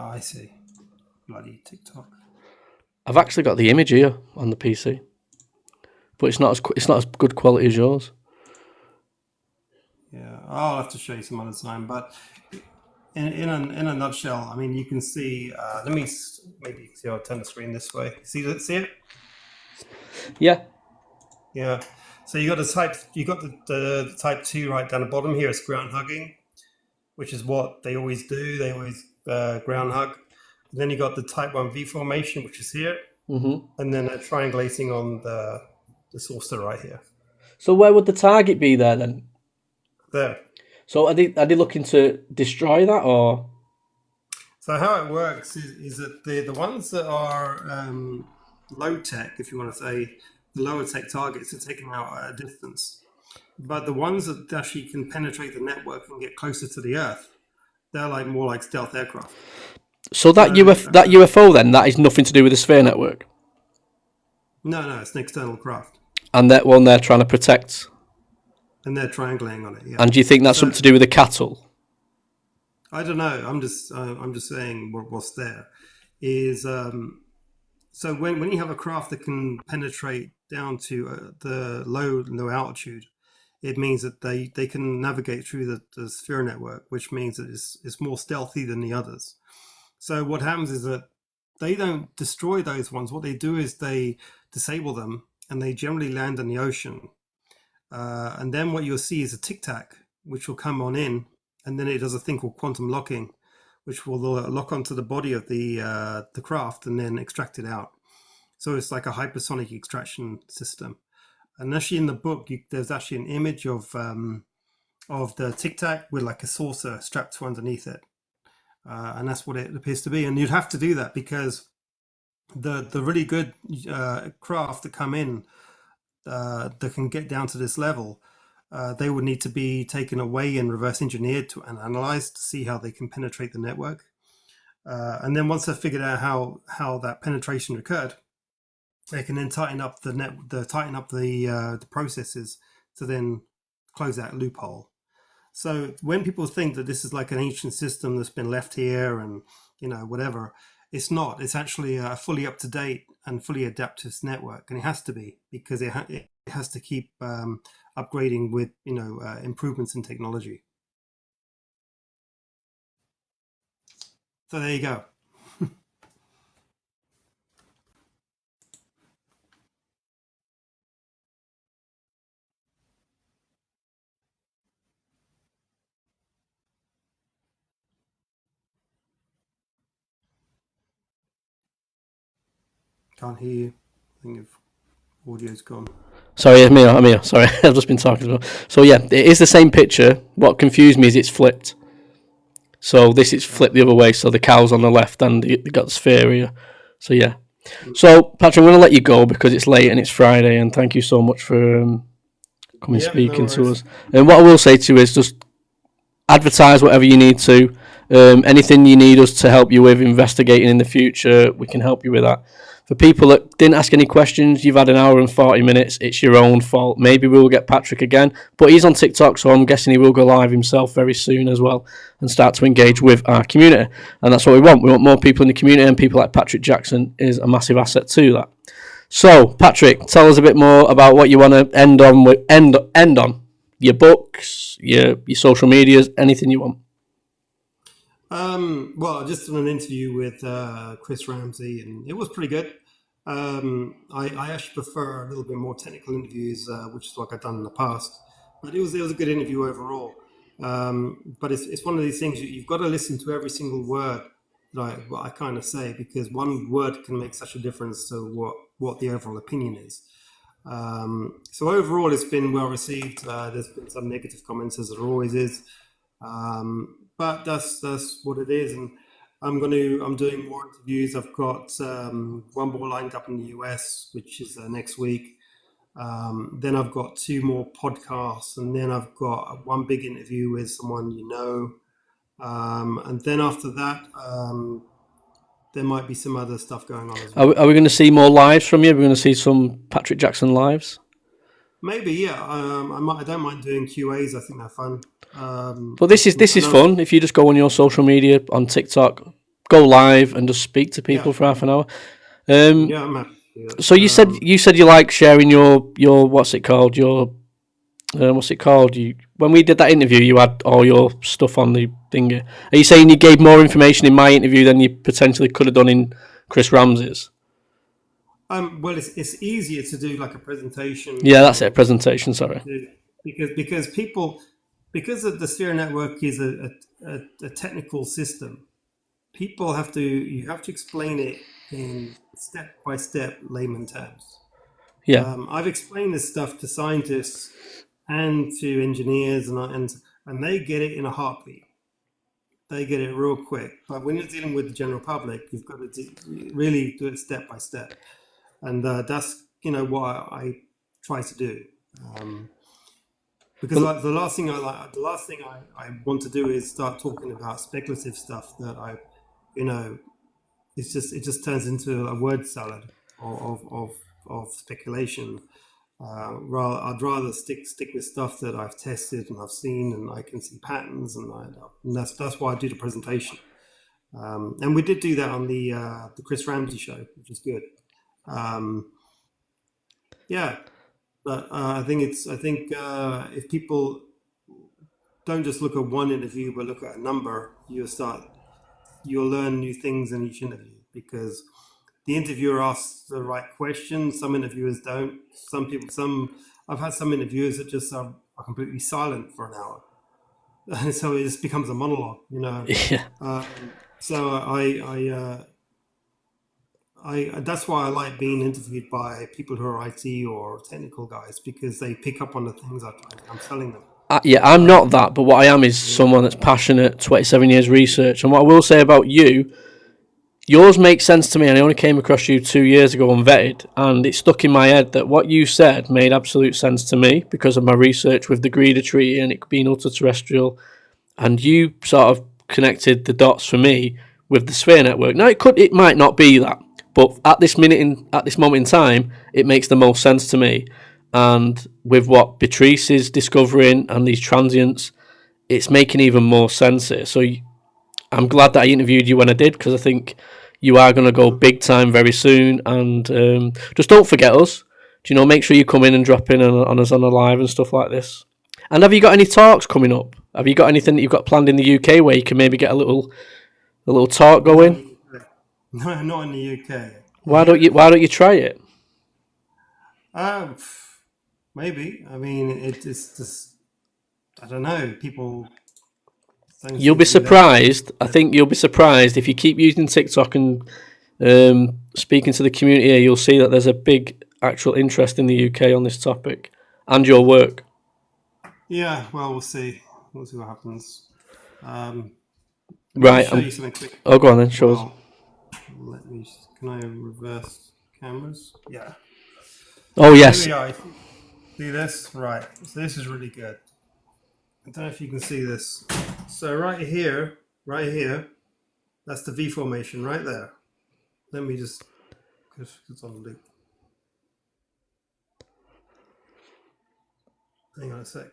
I see. Bloody TikTok. I've actually got the image here on the PC, but it's not as good quality as yours. Yeah, I'll have to show you some other time. But in a nutshell, I mean, you can see. Let me maybe see. I'll turn the screen this way. See it? Yeah. Yeah. So you got the type 2 right down the bottom here. It's ground hugging, which is what they always do. They always ground hug. And then you got the type 1 V formation, which is here, and then triangulating on the saucer right here. So where would the target be there then? There. So are they looking to destroy that, or? So how it works is that the ones that are low tech, if you want to say, the lower tech targets are taken out at a distance. But the ones that actually can penetrate the network and get closer to the Earth, they're more like stealth aircraft. So that UFO then, that is nothing to do with the sphere network? No, it's an external craft. And that one they're trying to protect? And they're triangulating on it, yeah. And do you think that's something to do with the cattle? I don't know. I'm just saying what's there is so when you have a craft that can penetrate down to the low altitude, it means that they can navigate through the sphere network, which means that it's more stealthy than the others. So what happens is that they don't destroy those ones. What they do is they disable them, and they generally land in the ocean. And then what you'll see is a tic-tac, which will come on in, and then it does a thing called quantum locking, which will lock onto the body of the craft and then extract it out. So it's like a hypersonic extraction system. And actually in the book, there's actually an image of the tic-tac with like a saucer strapped to underneath it. And that's what it appears to be. And you'd have to do that because the really good craft that come in that can get down to this level, they would need to be taken away and reverse engineered and analyzed to see how they can penetrate the network. And then once they've figured out how that penetration occurred, they can then tighten up the processes to then close that loophole. So when people think that this is like an ancient system that's been left here and whatever, it's not. It's actually a fully up to date and fully adaptive network, and it has to be because it has to keep upgrading with improvements in technology. So there you go. Can't hear you. I think if audio's gone. Sorry, I'm here. Sorry, I've just been talking as well. So yeah, it is the same picture. What confused me is it's flipped. So this is flipped the other way. So the cow's on the left and they got the sphere here. So yeah. So Patrick, I'm going to let you go because it's late and it's Friday. And thank you so much for coming speaking to us. And what I will say to you is just advertise whatever you need to. Anything you need us to help you with investigating in the future, we can help you with that. For people that didn't ask any questions, you've had an hour and 40 minutes. It's your own fault. Maybe we'll get Patrick again, but he's on TikTok, so I'm guessing he will go live himself very soon as well and start to engage with our community. And that's what we want. We want more people in the community, and people like Patrick Jackson is a massive asset to that. So, Patrick, tell us a bit more about what you want to end on. Your books, your social medias, anything you want. Well, I just did an interview with Chris Ramsey, and it was pretty good. I actually prefer a little bit more technical interviews, which is like I've done in the past. But it was a good interview overall. But it's one of these things you've got to listen to every single word that I kind of say, because one word can make such a difference to what the overall opinion is. So overall, it's been well received. There's been some negative comments, as there always is. But that's what it is, and I'm doing more interviews. I've got one more lined up in the US, which is next week. Then I've got 2 more podcasts, and then I've got one big interview with someone and then after that, there might be some other stuff going on as well. Are we going to see more lives from you? Are we going to see some Patrick Jackson lives? Maybe, yeah. I don't mind doing QAs. I think they're fun. Well, this is fun. If you just go on your social media on TikTok, go live and just speak to people for half an hour. Yeah, I'm happy to do that. So you said you like sharing your what's it called, your what's it called? When we did that interview, you had all your stuff on the thing. Are you saying you gave more information in my interview than you potentially could have done in Chris Ramsey's? Well, it's easier to do like a presentation. Yeah, that's it. A presentation. Sorry. Because the Sphere Network is a technical system. You have to explain it in step by step layman terms. Yeah. I've explained this stuff to scientists and to engineers, and they get it in a heartbeat. They get it real quick. But when you're dealing with the general public, you've got to really do it step by step, and that's what I try to do. Because the last thing I want to do is start talking about speculative stuff that it just turns into a word salad of speculation. I'd rather stick with stuff that I've tested and I've seen and I can see patterns, and that's why I do the presentation. And we did do that on the Chris Ramsey show, which is good. Yeah, but I think if people don't just look at one interview but look at a number, you'll learn new things in each interview, because the interviewer asks the right questions. Some interviewers don't. I've had some interviewers that just are completely silent for an hour, and so it just becomes a monologue, Yeah. So I that's why I like being interviewed by people who are IT or technical guys, because they pick up on the things I'm telling them. Yeah, I'm not that, but what I am is someone that's passionate, 27 years research. And what I will say about you, yours makes sense to me, and I only came across you 2 years ago unvetted, and it stuck in my head that what you said made absolute sense to me because of my research with the Greeter Treaty and it being ultra-terrestrial, and you sort of connected the dots for me with the Sphere Network. Now, it might not be that, but at this moment in time, it makes the most sense to me. And with what Beatrice is discovering and these transients, it's making even more sense here. So I'm glad that I interviewed you when I did, because I think you are going to go big time very soon. And just don't forget us. Make sure you come in and drop in on us on a live and stuff like this. And have you got any talks coming up? Have you got anything that you've got planned in the UK where you can maybe get a little talk going? No, not in the UK. Why don't you try it? Maybe. I mean, it's just, I don't know. People. You'll be surprised. I think you'll be surprised if you keep using TikTok and speaking to the community here. You'll see that there's a big actual interest in the UK on this topic and your work. Yeah. Well, we'll see. We'll see what happens. Right. Show you something quick. Oh, go on then. Show us. Can I reverse cameras? Yeah. Oh yes. Here we are. See this? Right. So this is really good. I don't know if you can see this. So right here, that's the V formation right there. Let me just, because it's on loop. Hang on a sec.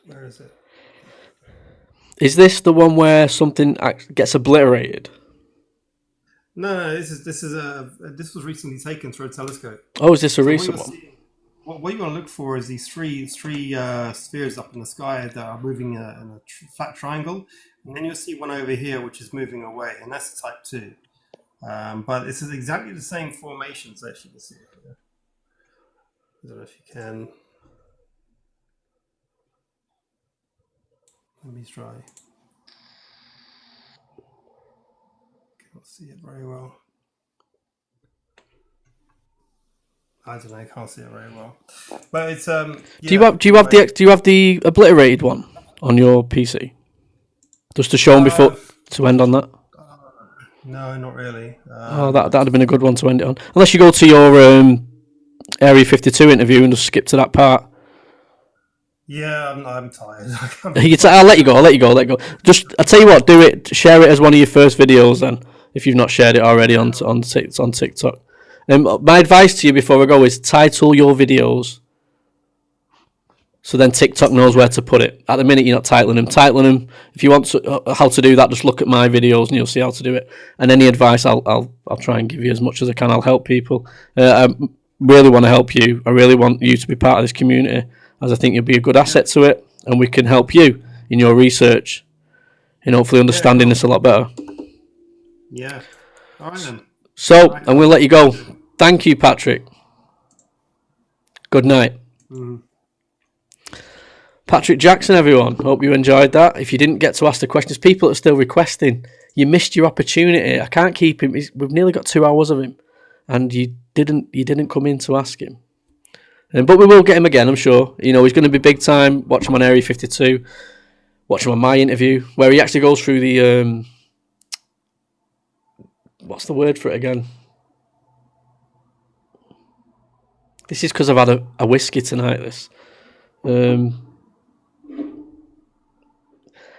Where is it? Is this the one where something gets obliterated? No, this was recently taken through a telescope. Oh, is this a recent one? What you want to look for is these three spheres up in the sky that are moving in a flat triangle, and then you'll see one over here which is moving away, and that's type 2. But this is exactly the same formations, as you can see here. I don't know if you can. Let me try. Can't see it very well. I don't know. I can't see it very well. But it's yeah, Do you have the obliterated one on your PC? Just to show them before to end on that. No, not really. That'd have been a good one to end it on. Unless you go to your Area 52 interview and just skip to that part. Yeah, I'm tired. I'll let you go. Just, I tell you what, do it. Share it as one of your first videos then, if you've not shared it already on TikTok. My advice to you before I go is title your videos. So then TikTok knows where to put it. At the minute, you're not titling them. Titling them. If you want to, how to do that, just look at my videos and you'll see how to do it. And any advice, I'll try and give you as much as I can. I'll help people. I really want to help you. I really want you to be part of this community, as I think you'll be a good asset to it, and we can help you in your research, and hopefully understanding this a lot better. Yeah. All right then. So I'm going to let you go. Thank you, Patrick. Good night. Mm. Patrick Jackson, everyone. Hope you enjoyed that. If you didn't get to ask the questions, people are still requesting. You missed your opportunity. I can't keep him. We've nearly got 2 hours of him, and you didn't come in to ask him. But we will get him again, I'm sure. You know, he's going to be big time. Watch him on Area 52. Watch him on my interview, where he actually goes through the what's the word for it again? This is because I've had a whiskey tonight. This.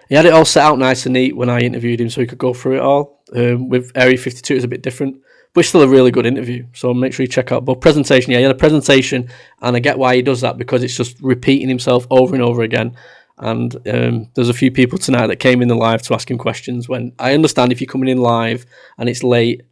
He had it all set out nice and neat when I interviewed him, so he could go through it all. With Area 52, it's a bit different, but it's still a really good interview. So make sure you check out both presentation. Yeah, he had a presentation, and I get why he does that, because it's just repeating himself over and over again. And there's a few people tonight that came in the live to ask him questions. When I understand if you're coming in live and it's late,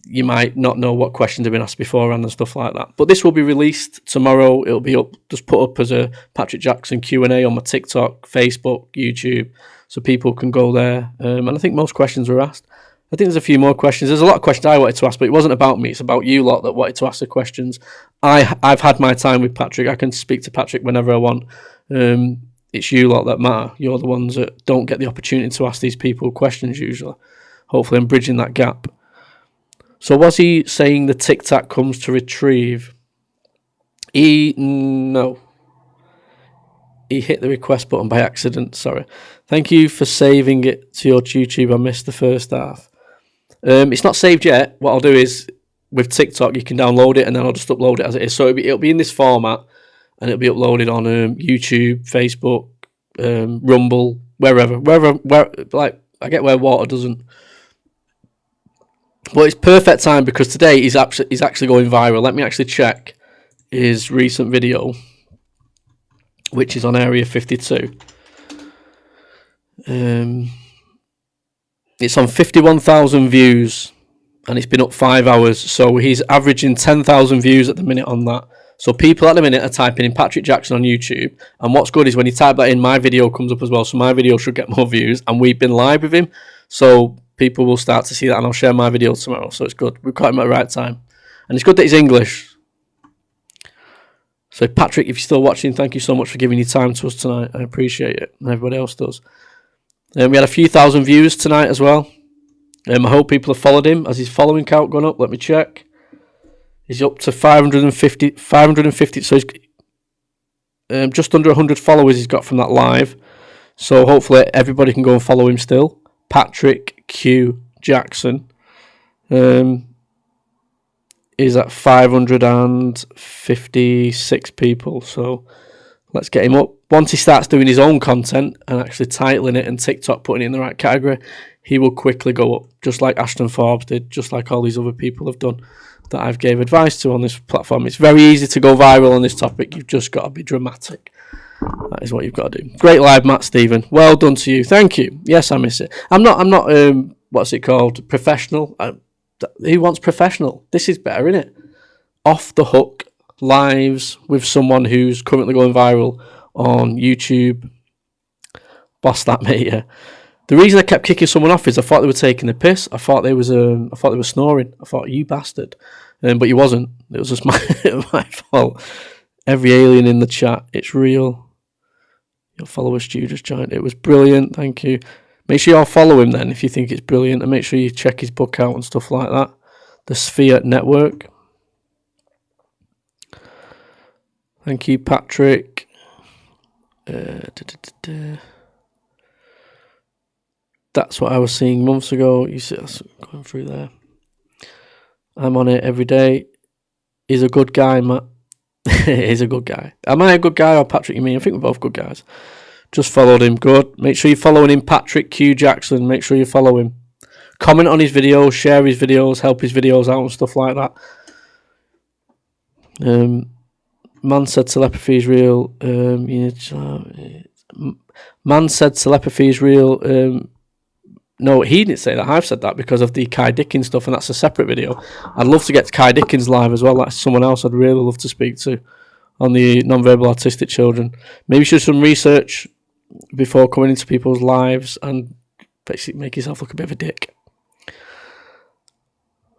you might not know what questions have been asked beforehand and stuff like that. But this will be released tomorrow. It'll be up, just put up as a Patrick Jackson Q&A on my TikTok, Facebook, YouTube, so people can go there. And I think most questions were asked. I think there's a few more questions. There's a lot of questions I wanted to ask, but it wasn't about me. It's about you lot that wanted to ask the questions. I've had my time with Patrick. I can speak to Patrick whenever I want. It's you lot that matter. You're the ones that don't get the opportunity to ask these people questions usually. Hopefully I'm bridging that gap. So was he saying the Tic Tac comes to retrieve? No. He hit the request button by accident, sorry. Thank you for saving it to your YouTube. I missed the first half. It's not saved yet. What I'll do is, with TikTok, you can download it, and then I'll just upload it as it is. So it'll be in this format, and it'll be uploaded on YouTube, Facebook, Rumble, wherever, like, I get where water doesn't. But it's perfect time, because today he's actually going viral. Let me actually check his recent video, which is on Area 52. It's on 51,000 views, and it's been up 5 hours. So he's averaging 10,000 views at the minute on that. So people at the minute are typing in Patrick Jackson on YouTube. And what's good is when you type that in, my video comes up as well. So my video should get more views. And we've been live with him. So people will start to see that, and I'll share my video tomorrow. So it's good. We've caught him at the right time. And it's good that he's English. So Patrick, if you're still watching, thank you so much for giving your time to us tonight. I appreciate it. And everybody else does. We had a few thousand views tonight as well. I hope people have followed him. Has his following count gone up? Let me check. He's up to 550. So he's just under 100 followers he's got from that live. So hopefully everybody can go and follow him still. Patrick Q Jackson is at 556 people. So let's get him up. Once he starts doing his own content and actually titling it and TikTok putting it in the right category, he will quickly go up, just like Ashton Forbes did, just like all these other people have done that I've gave advice to on this platform. It's very easy to go viral on this topic. You've just got to be dramatic. That is what you've got to do. Great live, Matt Stephen. Well done to you. Thank you. Yes, I miss it. I'm not. What's it called? Professional. Who wants professional? This is better, isn't it? Off the hook lives with someone who's currently going viral on YouTube. Boss that, mate. Yeah. The reason I kept kicking someone off is I thought they were taking the piss. I thought they were snoring. I thought, you bastard. But you wasn't. It was just my fault. Every alien in the chat, it's real. Your follower Stu just joined. It was brilliant. Thank you. Make sure you all follow him then if you think it's brilliant, and make sure you check his book out and stuff like that. The Sphere Network. Thank you, Patrick. That's what I was seeing months ago. You see us going through there. I'm on it every day. He's a good guy, Matt. He's a good guy. Am I a good guy or Patrick, you mean? I think we're both good guys. Just followed him. Good. Make sure you're following him, Patrick Q Jackson. Make sure you follow him. Comment on his videos, share his videos, help his videos out and stuff like that. Man said telepathy is real. Man said telepathy is real. No, he didn't say that. I've said that because of the Kai Dickens stuff, and that's a separate video. I'd love to get Kai Dickens live as well. That's someone else I'd really love to speak to on the non-verbal autistic children. Maybe should some research before coming into people's lives and basically make yourself look a bit of a dick.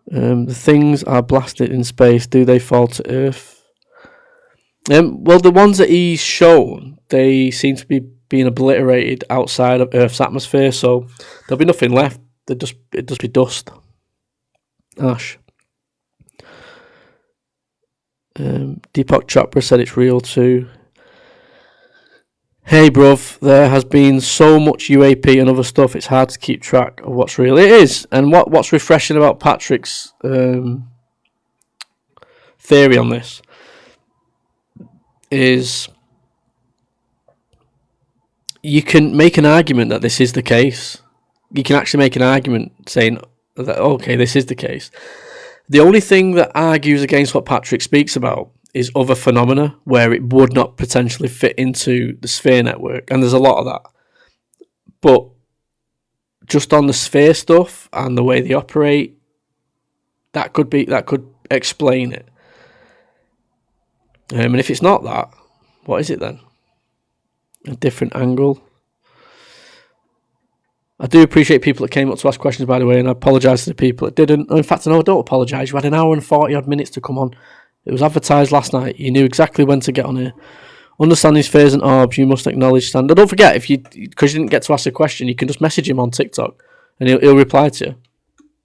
The things are blasted in space. Do they fall to Earth? Well, the ones that he's shown, they seem to be being obliterated outside of Earth's atmosphere, so there'll be nothing left. It'd just be dust, ash. Deepak Chopra said it's real too. Hey bruv, there has been so much UAP and other stuff, it's hard to keep track of what's real. It is, and what's refreshing about Patrick's theory on this is you can make an argument that this is the case. You can actually make an argument saying that, okay, this is the case. The only thing that argues against what Patrick speaks about is other phenomena where it would not potentially fit into the sphere network, and there's a lot of that. But just on the sphere stuff and the way they operate, that could explain it. And if it's not that, what is it then? A different angle. I do appreciate people that came up to ask questions, by the way, and I apologise to the people that didn't. In fact, no, I don't apologise. You had an hour and 40 odd minutes to come on. It was advertised last night. You knew exactly when to get on here. Understanding spheres and orbs, you must acknowledge stand. Don't forget, because you didn't get to ask a question, you can just message him on TikTok, and he'll reply to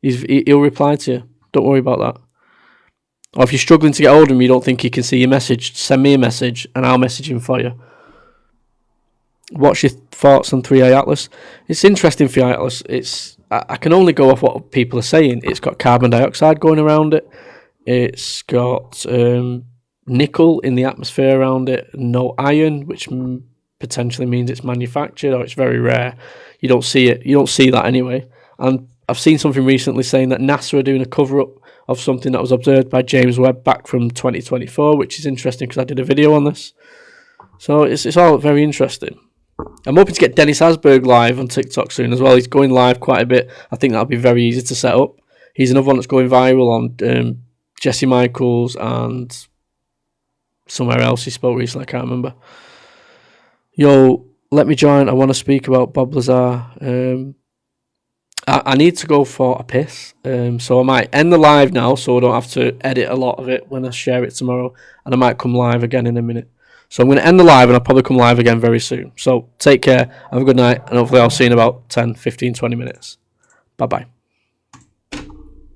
you. He'll reply to you. Don't worry about that. Or if you're struggling to get hold of him, you don't think he can see your message, send me a message, and I'll message him for you. What's your thoughts on 3i Atlas? It's interesting for Atlas. I can only go off what people are saying. It's got carbon dioxide going around it. It's got nickel in the atmosphere around it. No iron, which potentially means it's manufactured or it's very rare. You don't see it. You don't see that anyway. And I've seen something recently saying that NASA are doing a cover-up of something that was observed by James Webb back from 2024, which is interesting because I did a video on this. So it's all very interesting. I'm hoping to get Dennis Asberg live on TikTok soon as well. He's going live quite a bit. I think that'll be very easy to set up. He's another one that's going viral on Jesse Michaels and somewhere else he spoke recently. I can't remember. Yo, let me join. I want to speak about Bob Lazar. I need to go for a piss. So I might end the live now so I don't have to edit a lot of it when I share it tomorrow. And I might come live again in a minute. So I'm going to end the live and I'll probably come live again very soon. So take care, have a good night, and hopefully I'll see you in about 10, 15, 20 minutes. Bye-bye.